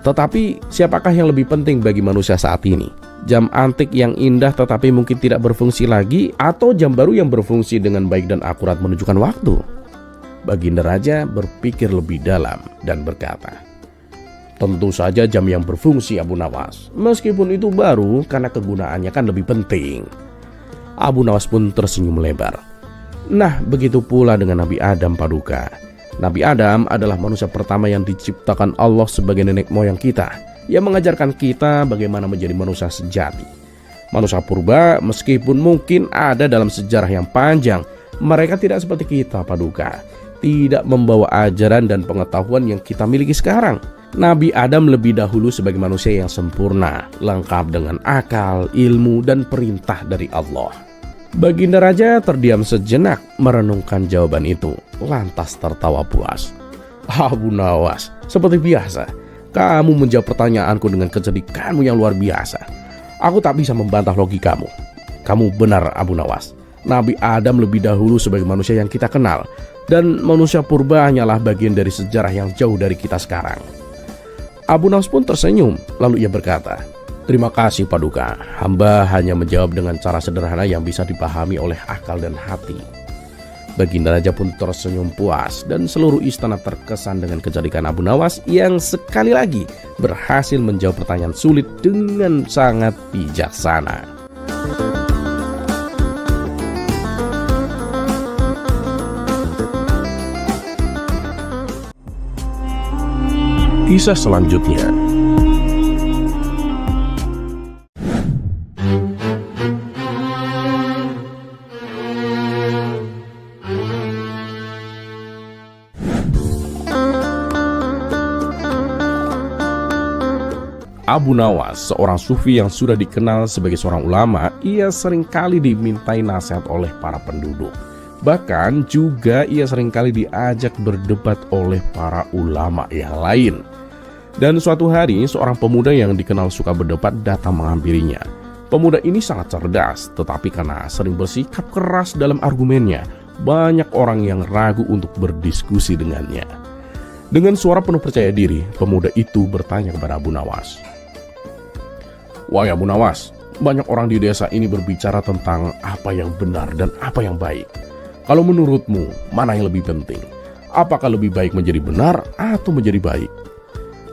Speaker 1: Tetapi siapakah yang lebih penting bagi manusia saat ini? Jam antik yang indah tetapi mungkin tidak berfungsi lagi, atau jam baru yang berfungsi dengan baik dan akurat menunjukkan waktu?" Baginda Raja berpikir lebih dalam dan berkata, "Tentu saja jam yang berfungsi, Abu Nawas. Meskipun itu baru, karena kegunaannya kan lebih penting." Abu Nawas pun tersenyum lebar. "Nah, begitu pula dengan Nabi Adam, Paduka. Nabi Adam adalah manusia pertama yang diciptakan Allah sebagai nenek moyang kita, yang mengajarkan kita bagaimana menjadi manusia sejati. Manusia purba, meskipun mungkin ada dalam sejarah yang panjang, mereka tidak seperti kita, Paduka. Tidak membawa ajaran dan pengetahuan yang kita miliki sekarang. Nabi Adam lebih dahulu sebagai manusia yang sempurna, lengkap dengan akal, ilmu, dan perintah dari Allah." Baginda Raja terdiam sejenak merenungkan jawaban itu, lantas tertawa puas. "Abu Nawas, seperti biasa, kamu menjawab pertanyaanku dengan kecerdikanmu yang luar biasa. Aku tak bisa membantah logikamu. Kamu benar, Abu Nawas. Nabi Adam lebih dahulu sebagai manusia yang kita kenal, dan manusia purba hanyalah bagian dari sejarah yang jauh dari kita sekarang." Abu Nawas pun tersenyum, lalu ia berkata, "Terima kasih, Paduka. Hamba hanya menjawab dengan cara sederhana yang bisa dipahami oleh akal dan hati." Baginda Raja pun tersenyum puas, dan seluruh istana terkesan dengan kecerdikan Abu Nawas yang sekali lagi berhasil menjawab pertanyaan sulit dengan sangat bijaksana. kisah selanjutnya. Abu Nawas, seorang sufi yang sudah dikenal sebagai seorang ulama, ia seringkali dimintai nasihat oleh para penduduk. Bahkan juga ia seringkali diajak berdebat oleh para ulama yang lain. Dan suatu hari, seorang pemuda yang dikenal suka berdebat datang menghampirinya. Pemuda ini sangat cerdas, tetapi karena sering bersikap keras dalam argumennya, banyak orang yang ragu untuk berdiskusi dengannya. Dengan suara penuh percaya diri, pemuda itu bertanya kepada Abu Nawas, "Wahai Abu Nawas, banyak orang di desa ini berbicara tentang apa yang benar dan apa yang baik. Kalau menurutmu, mana yang lebih penting? Apakah lebih baik menjadi benar atau menjadi baik?"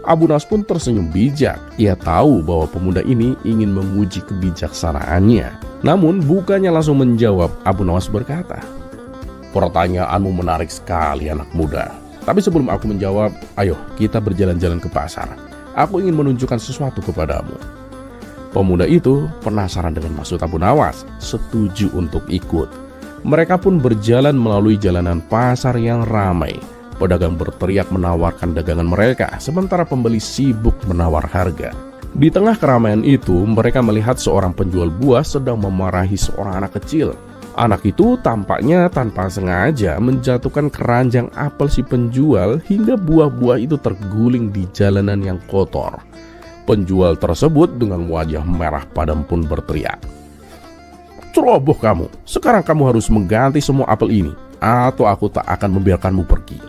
Speaker 1: Abu Nawas pun tersenyum bijak. Ia tahu bahwa pemuda ini ingin menguji kebijaksanaannya. Namun bukannya langsung menjawab, Abu Nawas berkata, "Pertanyaanmu menarik sekali anak muda. Tapi sebelum aku menjawab, ayo kita berjalan-jalan ke pasar. Aku ingin menunjukkan sesuatu kepadamu." Pemuda itu penasaran dengan maksud Abu Nawas, setuju untuk ikut. Mereka pun berjalan melalui jalanan pasar yang ramai. Pedagang berteriak menawarkan dagangan mereka, sementara pembeli sibuk menawar harga. Di tengah keramaian itu, mereka melihat seorang penjual buah sedang memarahi seorang anak kecil. Anak itu tampaknya tanpa sengaja menjatuhkan keranjang apel si penjual hingga buah-buah itu terguling di jalanan yang kotor. Penjual tersebut dengan wajah merah padam pun berteriak, "Ceroboh kamu, sekarang kamu harus mengganti semua apel ini, atau aku tak akan membiarkanmu pergi."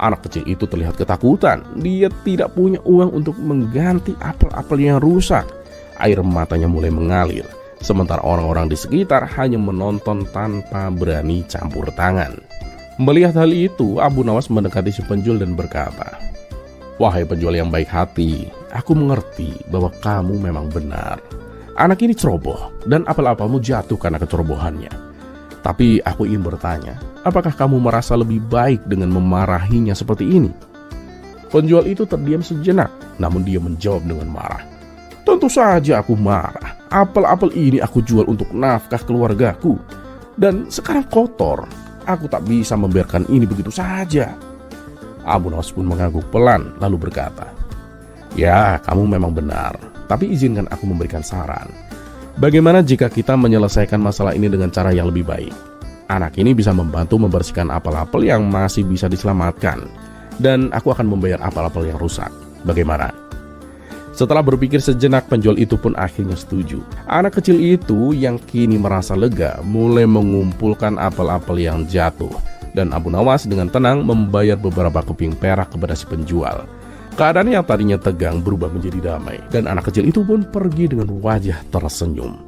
Speaker 1: Anak kecil itu terlihat ketakutan, dia tidak punya uang untuk mengganti apel-apel yang rusak. Air matanya mulai mengalir, sementara orang-orang di sekitar hanya menonton tanpa berani campur tangan. Melihat hal itu, Abu Nawas mendekati si penjual dan berkata, "Wahai penjual yang baik hati, aku mengerti bahwa kamu memang benar. Anak ini ceroboh dan apel-apelmu jatuh karena kecerobohannya. Tapi aku ingin bertanya, apakah kamu merasa lebih baik dengan memarahinya seperti ini?" Penjual itu terdiam sejenak, namun dia menjawab dengan marah, "Tentu saja aku marah. Apel-apel ini aku jual untuk nafkah keluargaku. Dan sekarang kotor. Aku tak bisa membiarkan ini begitu saja." Abu Nawas pun mengangguk pelan lalu berkata, "Ya, kamu memang benar. Tapi izinkan aku memberikan saran. Bagaimana jika kita menyelesaikan masalah ini dengan cara yang lebih baik? Anak ini bisa membantu membersihkan apel-apel yang masih bisa diselamatkan, dan aku akan membayar apel-apel yang rusak. Bagaimana?" Setelah berpikir sejenak, penjual itu pun akhirnya setuju. Anak kecil itu yang kini merasa lega mulai mengumpulkan apel-apel yang jatuh, dan Abu Nawas dengan tenang membayar beberapa keping perak kepada si penjual. Keadaan yang tadinya tegang berubah menjadi damai, dan anak kecil itu pun pergi dengan wajah tersenyum.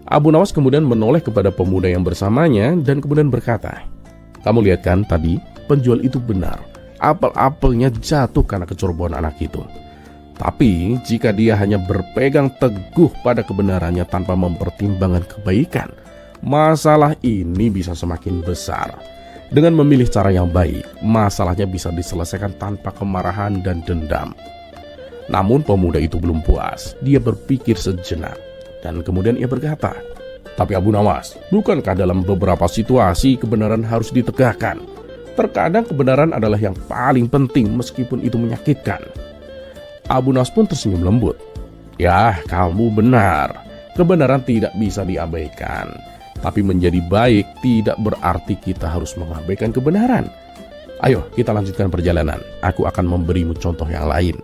Speaker 1: Abu Nawas kemudian menoleh kepada pemuda yang bersamanya dan kemudian berkata, "Kamu lihat kan tadi, penjual itu benar. Apel-apelnya jatuh karena kecerobohan anak itu. Tapi jika dia hanya berpegang teguh pada kebenarannya tanpa mempertimbangkan kebaikan, masalah ini bisa semakin besar. Dengan memilih cara yang baik, masalahnya bisa diselesaikan tanpa kemarahan dan dendam." Namun pemuda itu belum puas. Dia berpikir sejenak dan kemudian ia berkata, "Tapi Abu Nawas, bukankah dalam beberapa situasi kebenaran harus ditegakkan? Terkadang kebenaran adalah yang paling penting meskipun itu menyakitkan." Abu Nawas pun tersenyum lembut. "Ya, kamu benar. Kebenaran tidak bisa diabaikan. Tapi menjadi baik tidak berarti kita harus mengabaikan kebenaran. Ayo kita lanjutkan perjalanan. Aku akan memberimu contoh yang lain."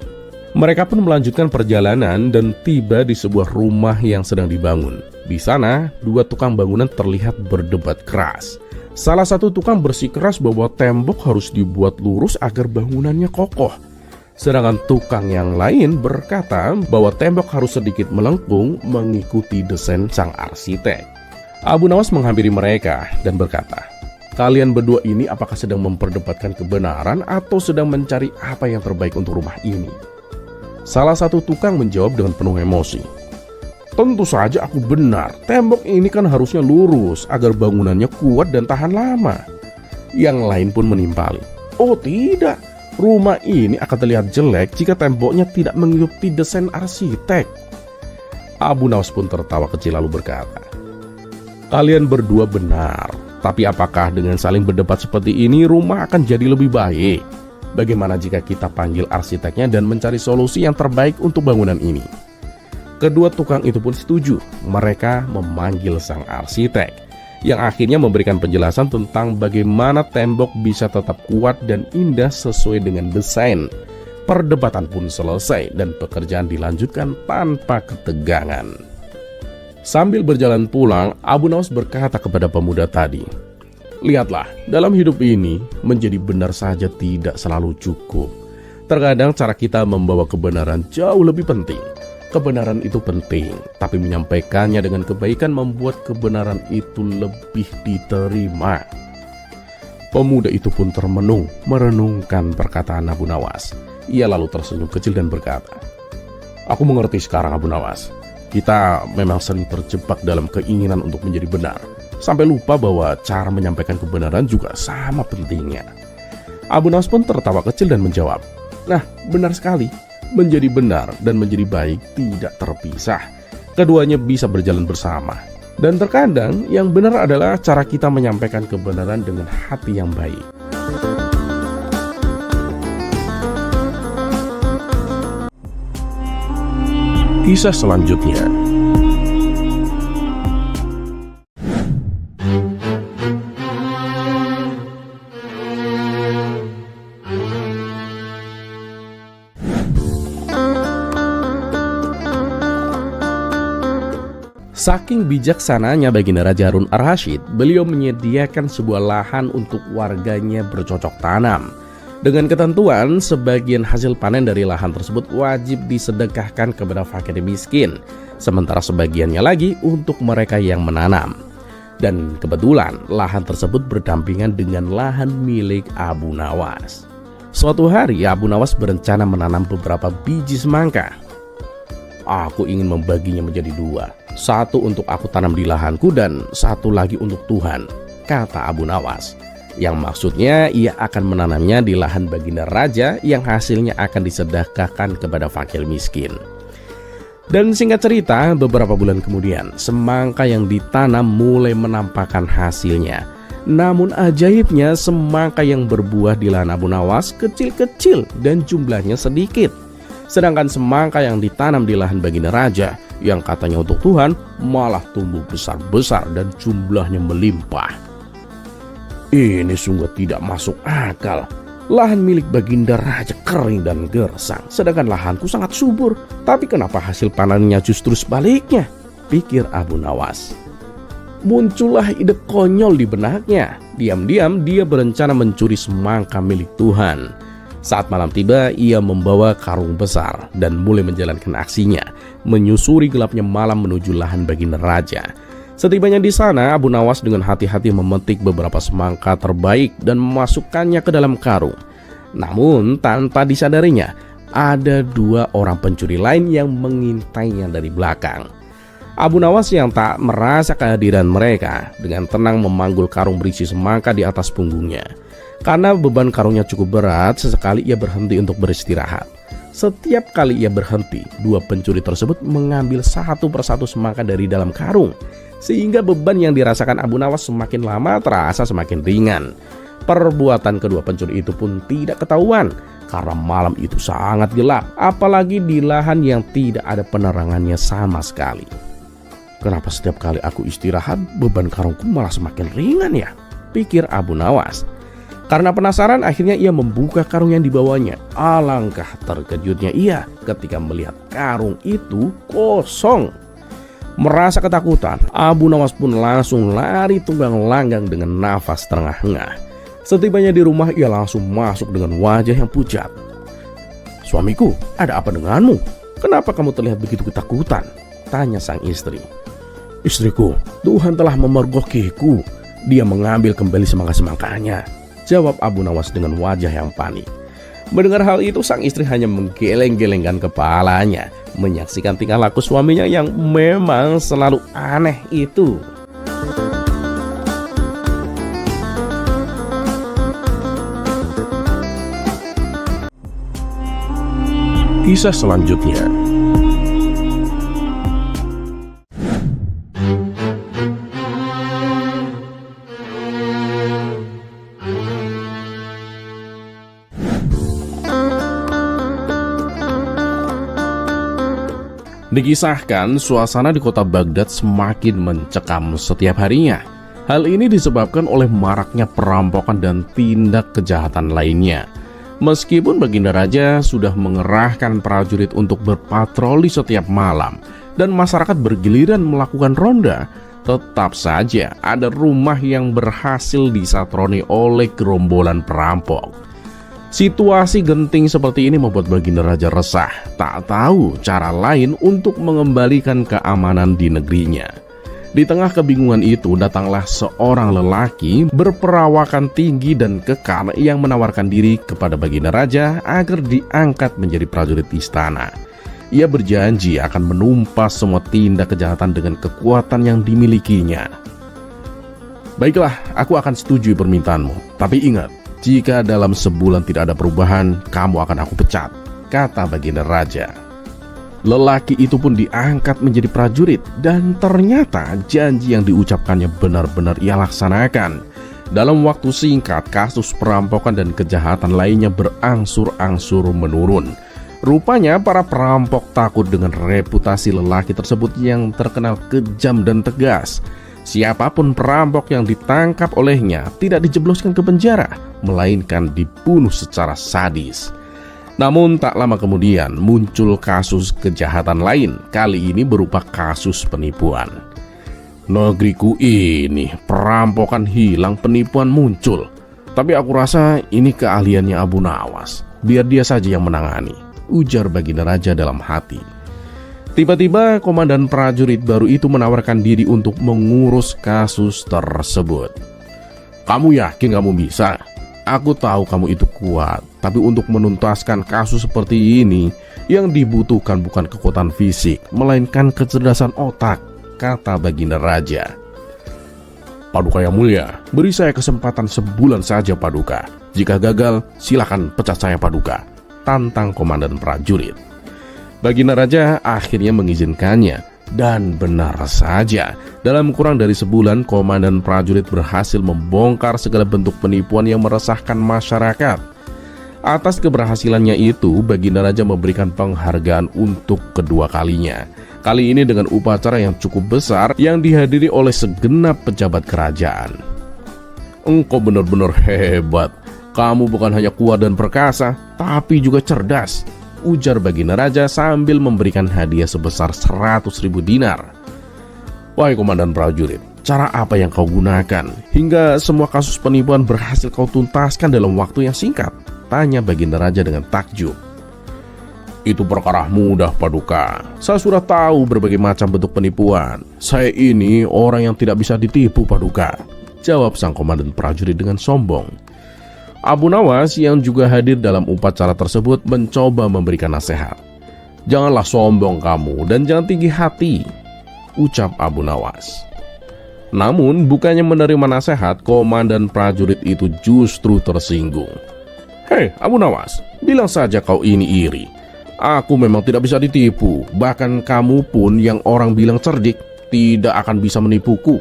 Speaker 1: Mereka pun melanjutkan perjalanan dan tiba di sebuah rumah yang sedang dibangun. Di sana, dua tukang bangunan terlihat berdebat keras. Salah satu tukang bersikeras bahwa tembok harus dibuat lurus agar bangunannya kokoh. Sedangkan tukang yang lain berkata bahwa tembok harus sedikit melengkung mengikuti desain sang arsitek. Abu Nawas menghampiri mereka dan berkata, "Kalian berdua ini apakah sedang memperdebatkan kebenaran atau sedang mencari apa yang terbaik untuk rumah ini?" Salah satu tukang menjawab dengan penuh emosi, "Tentu saja aku benar. Tembok ini kan harusnya lurus agar bangunannya kuat dan tahan lama." Yang lain pun menimpali, "Oh tidak, Rumah ini akan terlihat jelek jika temboknya tidak mengikuti desain arsitek. Abu Nawas pun tertawa kecil lalu berkata, "Kalian berdua benar, tapi apakah dengan saling berdebat seperti ini rumah akan jadi lebih baik? Bagaimana jika kita panggil arsiteknya dan mencari solusi yang terbaik untuk bangunan ini?" Kedua tukang itu pun setuju. Mereka memanggil sang arsitek, yang akhirnya memberikan penjelasan tentang bagaimana tembok bisa tetap kuat dan indah sesuai dengan desain. Perdebatan pun selesai dan pekerjaan dilanjutkan tanpa ketegangan. Sambil berjalan pulang, Abu Nawas berkata kepada pemuda tadi, "Lihatlah, dalam hidup ini menjadi benar saja tidak selalu cukup. Terkadang cara kita membawa kebenaran jauh lebih penting. Kebenaran itu penting, tapi menyampaikannya dengan kebaikan membuat kebenaran itu lebih diterima." Pemuda itu pun termenung, merenungkan perkataan Abu Nawas. Ia lalu tersenyum kecil dan berkata, "Aku mengerti sekarang Abu Nawas. Kita memang sering terjebak dalam keinginan untuk menjadi benar, sampai lupa bahwa cara menyampaikan kebenaran juga sama pentingnya." Abu Nawas pun tertawa kecil dan menjawab, "Nah, benar sekali. Menjadi benar dan menjadi baik tidak terpisah. Keduanya bisa berjalan bersama. Dan terkadang yang benar adalah cara kita menyampaikan kebenaran dengan hati yang baik." Kisah selanjutnya. Saking bijaksananya Baginda Raja Harun ar-Rasyid, beliau menyediakan sebuah lahan untuk warganya bercocok tanam. Dengan ketentuan, sebagian hasil panen dari lahan tersebut wajib disedekahkan kepada fakir miskin, sementara sebagiannya lagi untuk mereka yang menanam. Dan kebetulan lahan tersebut berdampingan dengan lahan milik Abu Nawas. Suatu hari Abu Nawas berencana menanam beberapa biji semangka. "Aku ingin membaginya menjadi dua. Satu untuk aku tanam di lahanku dan satu lagi untuk Tuhan," kata Abu Nawas. Yang maksudnya ia akan menanamnya di lahan Baginda Raja yang hasilnya akan disedekahkan kepada fakir miskin. Dan singkat cerita, beberapa bulan kemudian semangka yang ditanam mulai menampakkan hasilnya. Namun ajaibnya semangka yang berbuah di lahan Abu Nawas kecil-kecil dan jumlahnya sedikit. Sedangkan semangka yang ditanam di lahan Baginda Raja yang katanya untuk Tuhan malah tumbuh besar-besar dan jumlahnya melimpah. Ini sungguh tidak masuk akal. Lahan milik Baginda Raja kering dan gersang, sedangkan lahanku sangat subur. Tapi kenapa hasil panennya justru sebaliknya? Pikir Abu Nawas. Muncullah ide konyol di benaknya. Diam-diam dia berencana mencuri semangka milik Tuhan. Saat malam tiba, ia membawa karung besar dan mulai menjalankan aksinya, menyusuri gelapnya malam menuju lahan Baginda Raja. Setibanya di sana, Abu Nawas dengan hati-hati memetik beberapa semangka terbaik dan memasukkannya ke dalam karung. Namun tanpa disadarinya, ada dua orang pencuri lain yang mengintainya dari belakang. Abu Nawas yang tak merasa kehadiran mereka dengan tenang memanggul karung berisi semangka di atas punggungnya. Karena beban karungnya cukup berat, sesekali ia berhenti untuk beristirahat. Setiap kali ia berhenti, dua pencuri tersebut mengambil satu persatu semangka dari dalam karung, sehingga beban yang dirasakan Abu Nawas semakin lama terasa semakin ringan. Perbuatan kedua pencuri itu pun tidak ketahuan, karena malam itu sangat gelap, apalagi di lahan yang tidak ada penerangannya sama sekali. Kenapa setiap kali aku istirahat, beban karungku malah semakin ringan ya? Pikir Abu Nawas. Karena penasaran, akhirnya ia membuka karung yang dibawanya. Alangkah terkejutnya ia ketika melihat karung itu kosong. Merasa ketakutan, Abu Nawas pun langsung lari tunggang langgang dengan nafas terengah-engah. Setibanya di rumah, ia langsung masuk dengan wajah yang pucat. "Suamiku, ada apa denganmu? Kenapa kamu terlihat begitu ketakutan?" tanya sang istri. "Istriku, Tuhan telah memergokiku. Dia mengambil kembali semangka-semangkanya," jawab Abu Nawas dengan wajah yang panik. Mendengar hal itu, sang istri hanya menggeleng-gelengkan kepalanya, menyaksikan tingkah laku suaminya yang memang selalu aneh itu. kisah selanjutnya. Dikisahkan, suasana di kota Baghdad semakin mencekam setiap harinya. Hal ini disebabkan oleh maraknya perampokan dan tindak kejahatan lainnya. Meskipun Baginda Raja sudah mengerahkan prajurit untuk berpatroli setiap malam dan masyarakat bergiliran melakukan ronda, tetap saja ada rumah yang berhasil disatroni oleh gerombolan perampok. Situasi genting seperti ini membuat Baginda Raja resah, tak tahu cara lain untuk mengembalikan keamanan di negerinya. Di tengah kebingungan itu, datanglah seorang lelaki berperawakan tinggi dan kekar yang menawarkan diri kepada Baginda Raja agar diangkat menjadi prajurit istana. Ia berjanji akan menumpas semua tindak kejahatan dengan kekuatan yang dimilikinya. Baiklah, aku akan setujui permintaanmu, tapi ingat, jika dalam sebulan tidak ada perubahan, kamu akan aku pecat, kata Baginda Raja. Lelaki itu pun diangkat menjadi prajurit, dan ternyata janji yang diucapkannya benar-benar ia laksanakan. Dalam waktu singkat, kasus perampokan dan kejahatan lainnya berangsur-angsur menurun. Rupanya para perampok takut dengan reputasi lelaki tersebut yang terkenal kejam dan tegas. Siapapun perampok yang ditangkap olehnya tidak dijebloskan ke penjara, melainkan dibunuh secara sadis. Namun tak lama kemudian muncul kasus kejahatan lain, kali ini berupa kasus penipuan. Negeriku ini, perampokan hilang, penipuan muncul. Tapi aku rasa ini keahliannya Abu Nawas, biar dia saja yang menangani, ujar Baginda Raja dalam hati. Tiba-tiba komandan prajurit baru itu menawarkan diri untuk mengurus kasus tersebut. Kamu yakin kamu bisa? Aku tahu kamu itu kuat, tapi untuk menuntaskan kasus seperti ini, yang dibutuhkan bukan kekuatan fisik, melainkan kecerdasan otak, kata Baginda Raja. Paduka yang mulia, beri saya kesempatan sebulan saja Paduka. Jika gagal, silakan pecat saya Paduka, tantang komandan prajurit. Baginda Raja akhirnya mengizinkannya, dan benar saja, dalam kurang dari sebulan komandan prajurit berhasil membongkar segala bentuk penipuan yang meresahkan masyarakat. Atas keberhasilannya itu, Baginda Raja memberikan penghargaan untuk kedua kalinya. Kali ini dengan upacara yang cukup besar yang dihadiri oleh segenap pejabat kerajaan. Engkau benar-benar hebat. Kamu bukan hanya kuat dan perkasa, tapi juga cerdas, ujar Baginda Raja sambil memberikan hadiah sebesar 100.000 dinar. Wahai komandan prajurit, cara apa yang kau gunakan hingga semua kasus penipuan berhasil kau tuntaskan dalam waktu yang singkat? Tanya Baginda Raja dengan takjub. Itu perkara mudah Paduka. Saya sudah tahu berbagai macam bentuk penipuan. Saya ini orang yang tidak bisa ditipu Paduka, jawab sang komandan prajurit dengan sombong. Abu Nawas yang juga hadir dalam upacara tersebut mencoba memberikan nasihat. Janganlah sombong kamu dan jangan tinggi hati, ucap Abu Nawas. Namun bukannya menerima nasihat, komandan prajurit itu justru tersinggung. Hei Abu Nawas, bilang saja kau ini iri. Aku memang tidak bisa ditipu. Bahkan kamu pun yang orang bilang cerdik tidak akan bisa menipuku,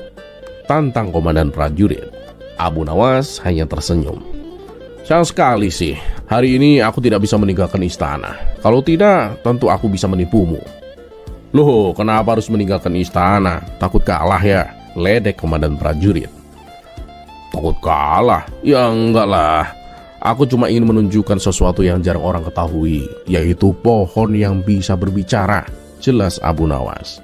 Speaker 1: tantang komandan prajurit. Abu Nawas hanya tersenyum. Sayang sekali sih, hari ini aku tidak bisa meninggalkan istana. Kalau tidak, tentu aku bisa menipumu. Loh, kenapa harus meninggalkan istana? Takut kalah ya? Ledek komandan prajurit. Takut kalah? Ya enggak lah. Aku cuma ingin menunjukkan sesuatu yang jarang orang ketahui, yaitu pohon yang bisa berbicara, jelas Abu Nawas.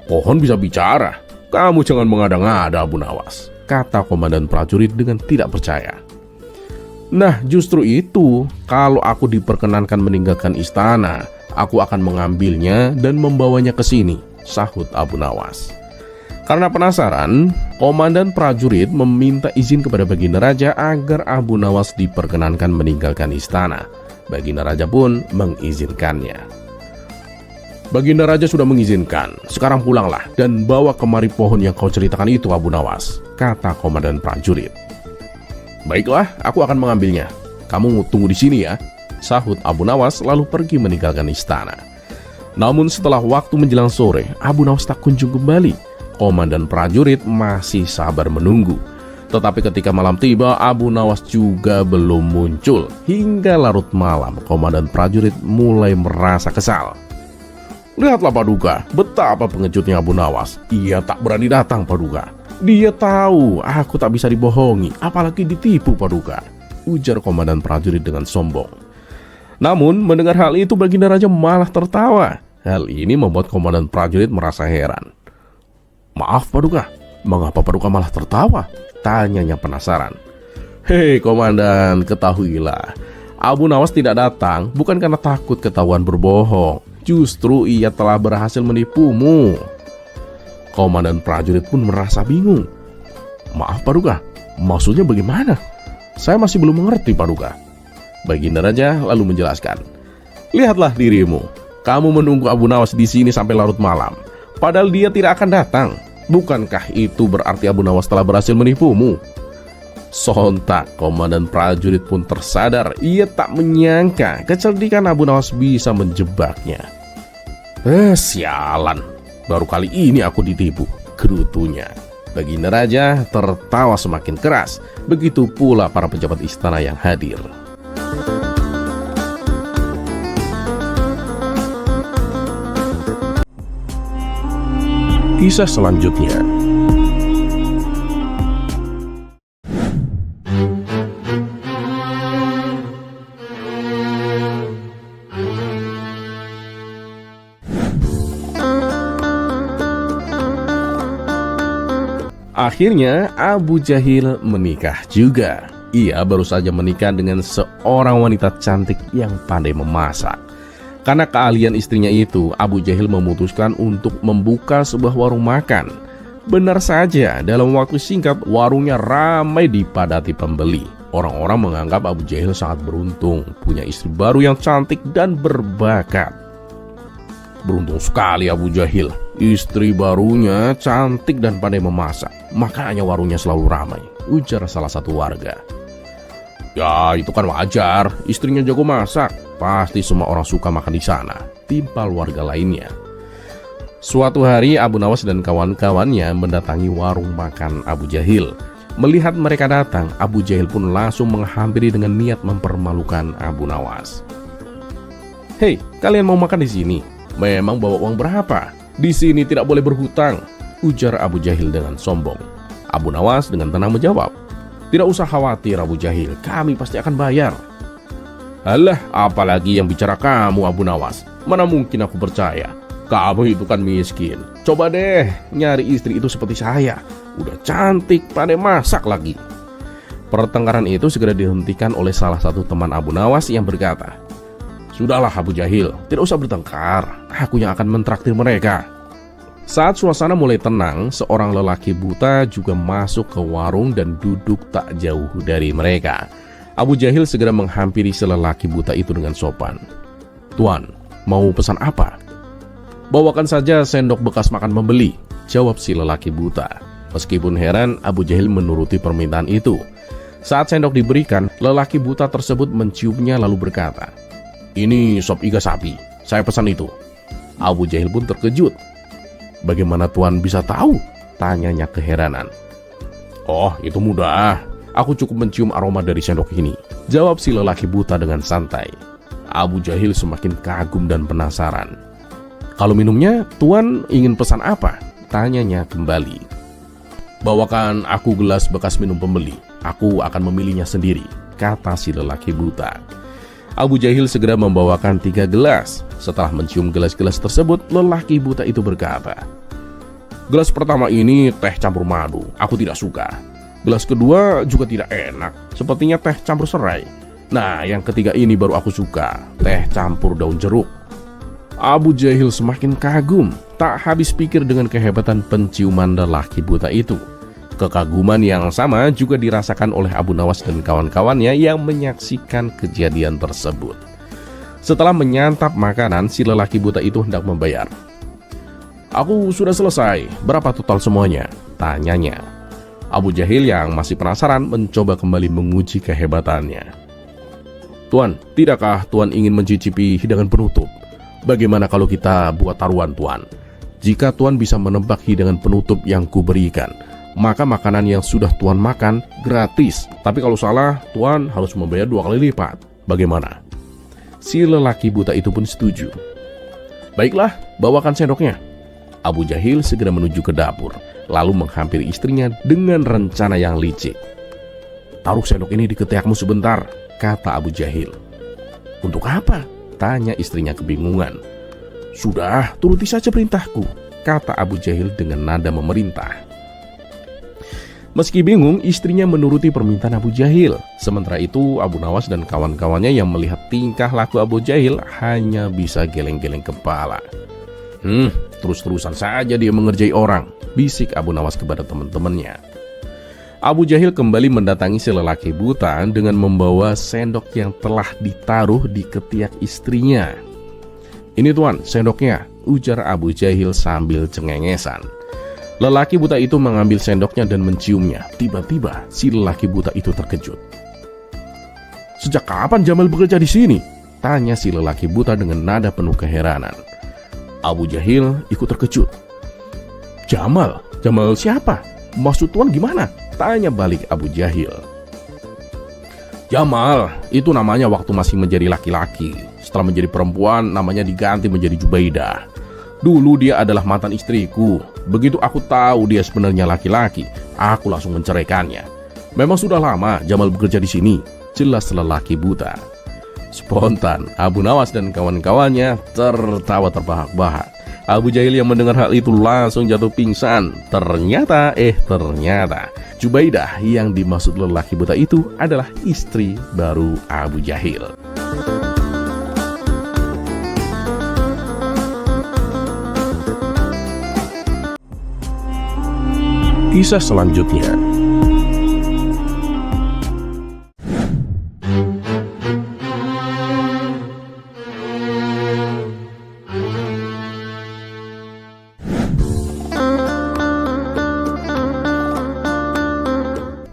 Speaker 1: Pohon bisa bicara? Kamu jangan mengada-ngada Abu Nawas, kata komandan prajurit dengan tidak percaya. Nah justru itu, kalau aku diperkenankan meninggalkan istana, aku akan mengambilnya dan membawanya ke sini, sahut Abu Nawas. Karena penasaran, komandan prajurit meminta izin kepada Baginda Raja agar Abu Nawas diperkenankan meninggalkan istana. Baginda Raja pun mengizinkannya. Baginda Raja sudah mengizinkan, sekarang pulanglah dan bawa kemari pohon yang kau ceritakan itu Abu Nawas, kata komandan prajurit. Baiklah, aku akan mengambilnya. Kamu tunggu di sini ya, sahut Abu Nawas lalu pergi meninggalkan istana. Namun setelah waktu menjelang sore, Abu Nawas tak kunjung kembali. Komandan prajurit masih sabar menunggu. Tetapi ketika malam tiba, Abu Nawas juga belum muncul. Hingga larut malam, komandan prajurit mulai merasa kesal. Lihatlah Paduka, betapa pengejutnya Abu Nawas. Ia tak berani datang Paduka. Dia tahu aku tak bisa dibohongi, apalagi ditipu Paduka, ujar komandan prajurit dengan sombong. Namun mendengar hal itu Baginda Raja malah tertawa. Hal ini membuat komandan prajurit merasa heran. Maaf Paduka, mengapa Paduka malah tertawa? Tanyanya penasaran. Hei komandan, ketahuilah, Abu Nawas tidak datang bukan karena takut ketahuan berbohong. Justru ia telah berhasil menipumu. Komandan prajurit pun merasa bingung. Maaf Paduka, maksudnya bagaimana? Saya masih belum mengerti Paduka. Baginda Raja lalu menjelaskan. Lihatlah dirimu, kamu menunggu Abu Nawas di sini sampai larut malam, padahal dia tidak akan datang. Bukankah itu berarti Abu Nawas telah berhasil menipumu? Sontak komandan prajurit pun tersadar. Ia tak menyangka kecerdikan Abu Nawas bisa menjebaknya. Sialan, baru kali ini aku ditipu, gerutunya. Baginda Raja tertawa semakin keras. Begitu pula para pejabat istana yang hadir. Kisah selanjutnya. Akhirnya Abu Jahil menikah juga. Ia baru saja menikah dengan seorang wanita cantik yang pandai memasak. Karena keahlian istrinya itu, Abu Jahil memutuskan untuk membuka sebuah warung makan. Benar saja, dalam waktu singkat warungnya ramai dipadati pembeli. Orang-orang menganggap Abu Jahil sangat beruntung, punya istri baru yang cantik dan berbakat. Beruntung sekali Abu Jahil, istri barunya cantik dan pandai memasak, makanya warungnya selalu ramai, ujar salah satu warga. Ya itu kan wajar, istrinya jago masak, pasti semua orang suka makan di sana, timpal warga lainnya. Suatu hari Abu Nawas dan kawan-kawannya mendatangi warung makan Abu Jahil. Melihat mereka datang, Abu Jahil pun langsung menghampiri dengan niat mempermalukan Abu Nawas. Hei, kalian mau makan di sini? Memang bawa uang berapa? Di sini tidak boleh berhutang, ujar Abu Jahil dengan sombong. Abu Nawas dengan tenang menjawab, tidak usah khawatir Abu Jahil, kami pasti akan bayar. Alah, apalagi yang bicara kamu Abu Nawas, mana mungkin aku percaya. Kamu itu kan miskin. Coba deh nyari istri itu seperti saya, udah cantik, pandai masak lagi. Pertengkaran itu segera dihentikan oleh salah satu teman Abu Nawas yang berkata, sudahlah Abu Jahil, tidak usah bertengkar, aku yang akan mentraktir mereka. Saat suasana mulai tenang, seorang lelaki buta juga masuk ke warung dan duduk tak jauh dari mereka. Abu Jahil segera menghampiri si lelaki buta itu dengan sopan. Tuan, mau pesan apa? Bawakan saja sendok bekas makan membeli, jawab si lelaki buta. Meskipun heran, Abu Jahil menuruti permintaan itu. Saat sendok diberikan, lelaki buta tersebut menciumnya lalu berkata, ini sop iga sapi, saya pesan itu. Abu Jahil pun terkejut. Bagaimana tuan bisa tahu? Tanyanya keheranan. Oh, itu mudah. Aku cukup mencium aroma dari sendok ini, jawab si lelaki buta dengan santai. Abu Jahil semakin kagum dan penasaran. Kalau minumnya, tuan ingin pesan apa? Tanyanya kembali. Bawakan aku gelas bekas minum pembeli, aku akan memilihnya sendiri, kata si lelaki buta. Abu Jahil segera membawakan 3 gelas. Setelah mencium gelas-gelas tersebut, lelaki buta itu berkata, gelas pertama ini teh campur madu, aku tidak suka. Gelas kedua juga tidak enak, sepertinya teh campur serai. Nah, yang ketiga ini baru aku suka, teh campur daun jeruk. Abu Jahil semakin kagum, tak habis pikir dengan kehebatan penciuman lelaki buta itu. Kekaguman yang sama juga dirasakan oleh Abu Nawas dan kawan-kawannya yang menyaksikan kejadian tersebut. Setelah menyantap makanan, si lelaki buta itu hendak membayar. Aku sudah selesai, berapa total semuanya? Tanyanya. Abu Jahil yang masih penasaran mencoba kembali menguji kehebatannya. Tuan, tidakkah Tuan ingin mencicipi hidangan penutup? Bagaimana kalau kita buat taruhan, Tuan? Jika Tuan bisa menebak hidangan penutup yang kuberikan, maka makanan yang sudah Tuan makan gratis. Tapi kalau salah, Tuan harus membayar 2 kali lipat. Bagaimana? Si lelaki buta itu pun setuju. Baiklah, bawakan sendoknya. Abu Jahil segera menuju ke dapur, lalu menghampiri istrinya dengan rencana yang licik. Taruh sendok ini di ketiakmu sebentar, kata Abu Jahil. Untuk apa? Tanya istrinya kebingungan. Sudah, turuti saja perintahku, kata Abu Jahil dengan nada memerintah. Meski bingung, istrinya menuruti permintaan Abu Jahil. Sementara itu, Abu Nawas dan kawan-kawannya yang melihat tingkah laku Abu Jahil hanya bisa geleng-geleng kepala. Terus-terusan saja dia mengerjai orang, bisik Abu Nawas kepada teman-temannya. Abu Jahil kembali mendatangi si lelaki buta dengan membawa sendok yang telah ditaruh di ketiak istrinya. Ini Tuan, sendoknya, ujar Abu Jahil sambil cengengesan. Lelaki buta itu mengambil sendoknya dan menciumnya. Tiba-tiba si lelaki buta itu terkejut. Sejak kapan Jamal bekerja di sini? Tanya si lelaki buta dengan nada penuh keheranan. Abu Jahil ikut terkejut. Jamal? Jamal siapa? Maksud Tuan gimana? Tanya balik Abu Jahil. Jamal, itu namanya waktu masih menjadi laki-laki. Setelah menjadi perempuan, namanya diganti menjadi Jubaidah. Dulu dia adalah mantan istriku. Begitu aku tahu dia sebenarnya laki-laki, aku langsung menceraikannya. Memang sudah lama Jamal bekerja di sini, jelas lelaki buta. Spontan, Abu Nawas dan kawan-kawannya tertawa terbahak-bahak. Abu Jahil yang mendengar hal itu langsung jatuh pingsan. Ternyata Jubaidah yang dimaksud lelaki buta itu adalah istri baru Abu Jahil. Kisah selanjutnya.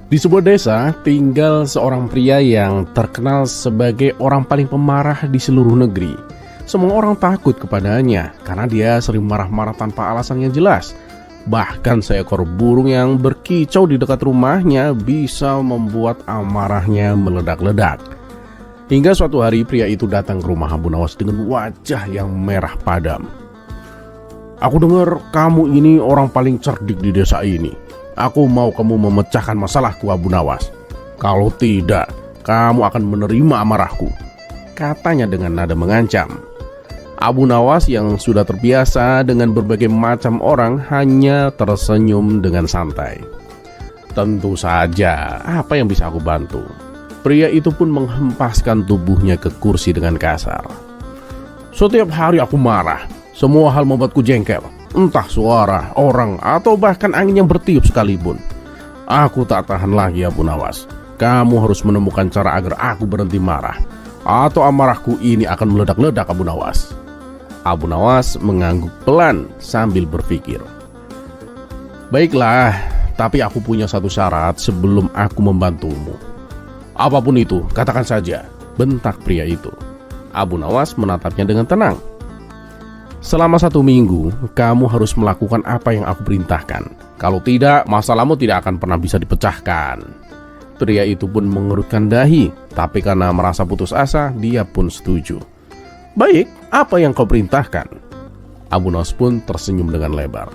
Speaker 1: Di sebuah desa tinggal seorang pria yang terkenal sebagai orang paling pemarah di seluruh negeri. Semua orang takut kepadanya karena dia sering marah-marah tanpa alasan yang jelas. Bahkan seekor burung yang berkicau di dekat rumahnya bisa membuat amarahnya meledak-ledak. Hingga suatu hari pria itu datang ke rumah Abu Nawas dengan wajah yang merah padam. Aku dengar kamu ini orang paling cerdik di desa ini. Aku mau kamu memecahkan masalahku, Abu Nawas. Kalau tidak, kamu akan menerima amarahku, katanya dengan nada mengancam. Abu Nawas yang sudah terbiasa dengan berbagai macam orang hanya tersenyum dengan santai. Tentu saja, apa yang bisa aku bantu? Pria itu pun menghempaskan tubuhnya ke kursi dengan kasar. Setiap hari aku marah, semua hal membuatku jengkel. Entah suara, orang, atau bahkan angin yang bertiup sekalipun. Aku tak tahan lagi, Abu Nawas. Kamu harus menemukan cara agar aku berhenti marah, atau amarahku ini akan meledak-ledak, Abu Nawas. Abu Nawas mengangguk pelan sambil berpikir. Baiklah, tapi aku punya satu syarat sebelum aku membantumu. Apapun itu, katakan saja, bentak pria itu. Abu Nawas menatapnya dengan tenang. Selama 1 minggu, kamu harus melakukan apa yang aku perintahkan. Kalau tidak, masalahmu tidak akan pernah bisa dipecahkan. Pria itu pun mengerutkan dahi, tapi karena merasa putus asa, dia pun setuju. Baik, apa yang kau perintahkan? Abu Nawas pun tersenyum dengan lebar.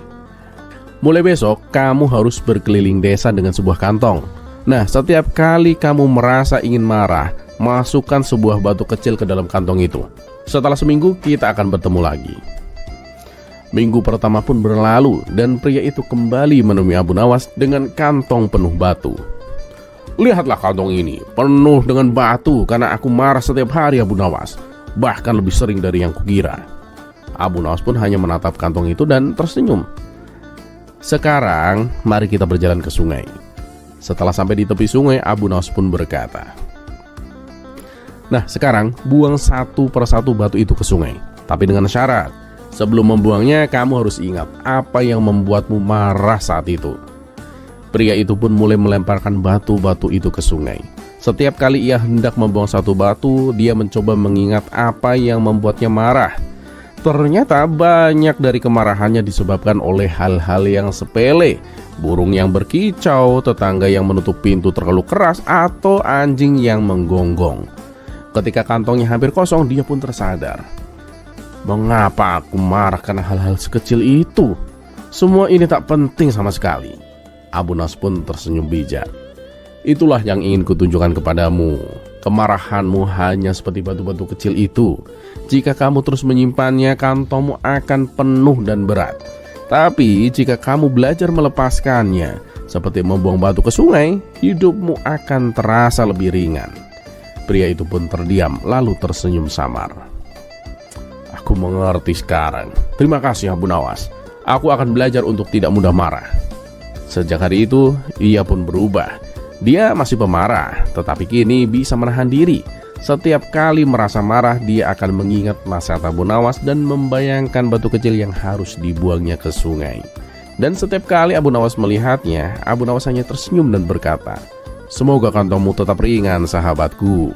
Speaker 1: Mulai besok, kamu harus berkeliling desa dengan sebuah kantong. Nah, setiap kali kamu merasa ingin marah, masukkan sebuah batu kecil ke dalam kantong itu. Setelah seminggu, kita akan bertemu lagi. Minggu pertama pun berlalu, dan pria itu kembali menemui Abu Nawas dengan kantong penuh batu. Lihatlah kantong ini, penuh dengan batu karena aku marah setiap hari, Abu Nawas. Bahkan lebih sering dari yang kukira. Abu Nawas pun hanya menatap kantong itu dan tersenyum. Sekarang, mari kita berjalan ke sungai. Setelah sampai di tepi sungai, Abu Nawas pun berkata, nah, sekarang buang satu persatu batu itu ke sungai. Tapi dengan syarat, sebelum membuangnya, kamu harus ingat apa yang membuatmu marah saat itu. Pria itu pun mulai melemparkan batu-batu itu ke sungai. Setiap kali ia hendak membuang satu batu, dia mencoba mengingat apa yang membuatnya marah. Ternyata banyak dari kemarahannya disebabkan oleh hal-hal yang sepele. Burung yang berkicau, tetangga yang menutup pintu terlalu keras, atau anjing yang menggonggong. Ketika kantongnya hampir kosong, dia pun tersadar. Mengapa aku marah karena hal-hal sekecil itu? Semua ini tak penting sama sekali. Abu Nawas pun tersenyum bijak. Itulah yang ingin kutunjukkan kepadamu. Kemarahanmu hanya seperti batu-batu kecil itu. Jika kamu terus menyimpannya, kantongmu akan penuh dan berat. Tapi jika kamu belajar melepaskannya, seperti membuang batu ke sungai, hidupmu akan terasa lebih ringan. Pria itu pun terdiam lalu tersenyum samar. Aku mengerti sekarang. Terima kasih Abu Nawas. Aku akan belajar untuk tidak mudah marah. Sejak hari itu, ia pun berubah. Dia masih pemarah, tetapi kini bisa menahan diri. Setiap kali merasa marah, dia akan mengingat nasihat Abu Nawas dan membayangkan batu kecil yang harus dibuangnya ke sungai. Dan setiap kali Abu Nawas melihatnya, Abu Nawas hanya tersenyum dan berkata, "Semoga kantongmu tetap ringan, sahabatku."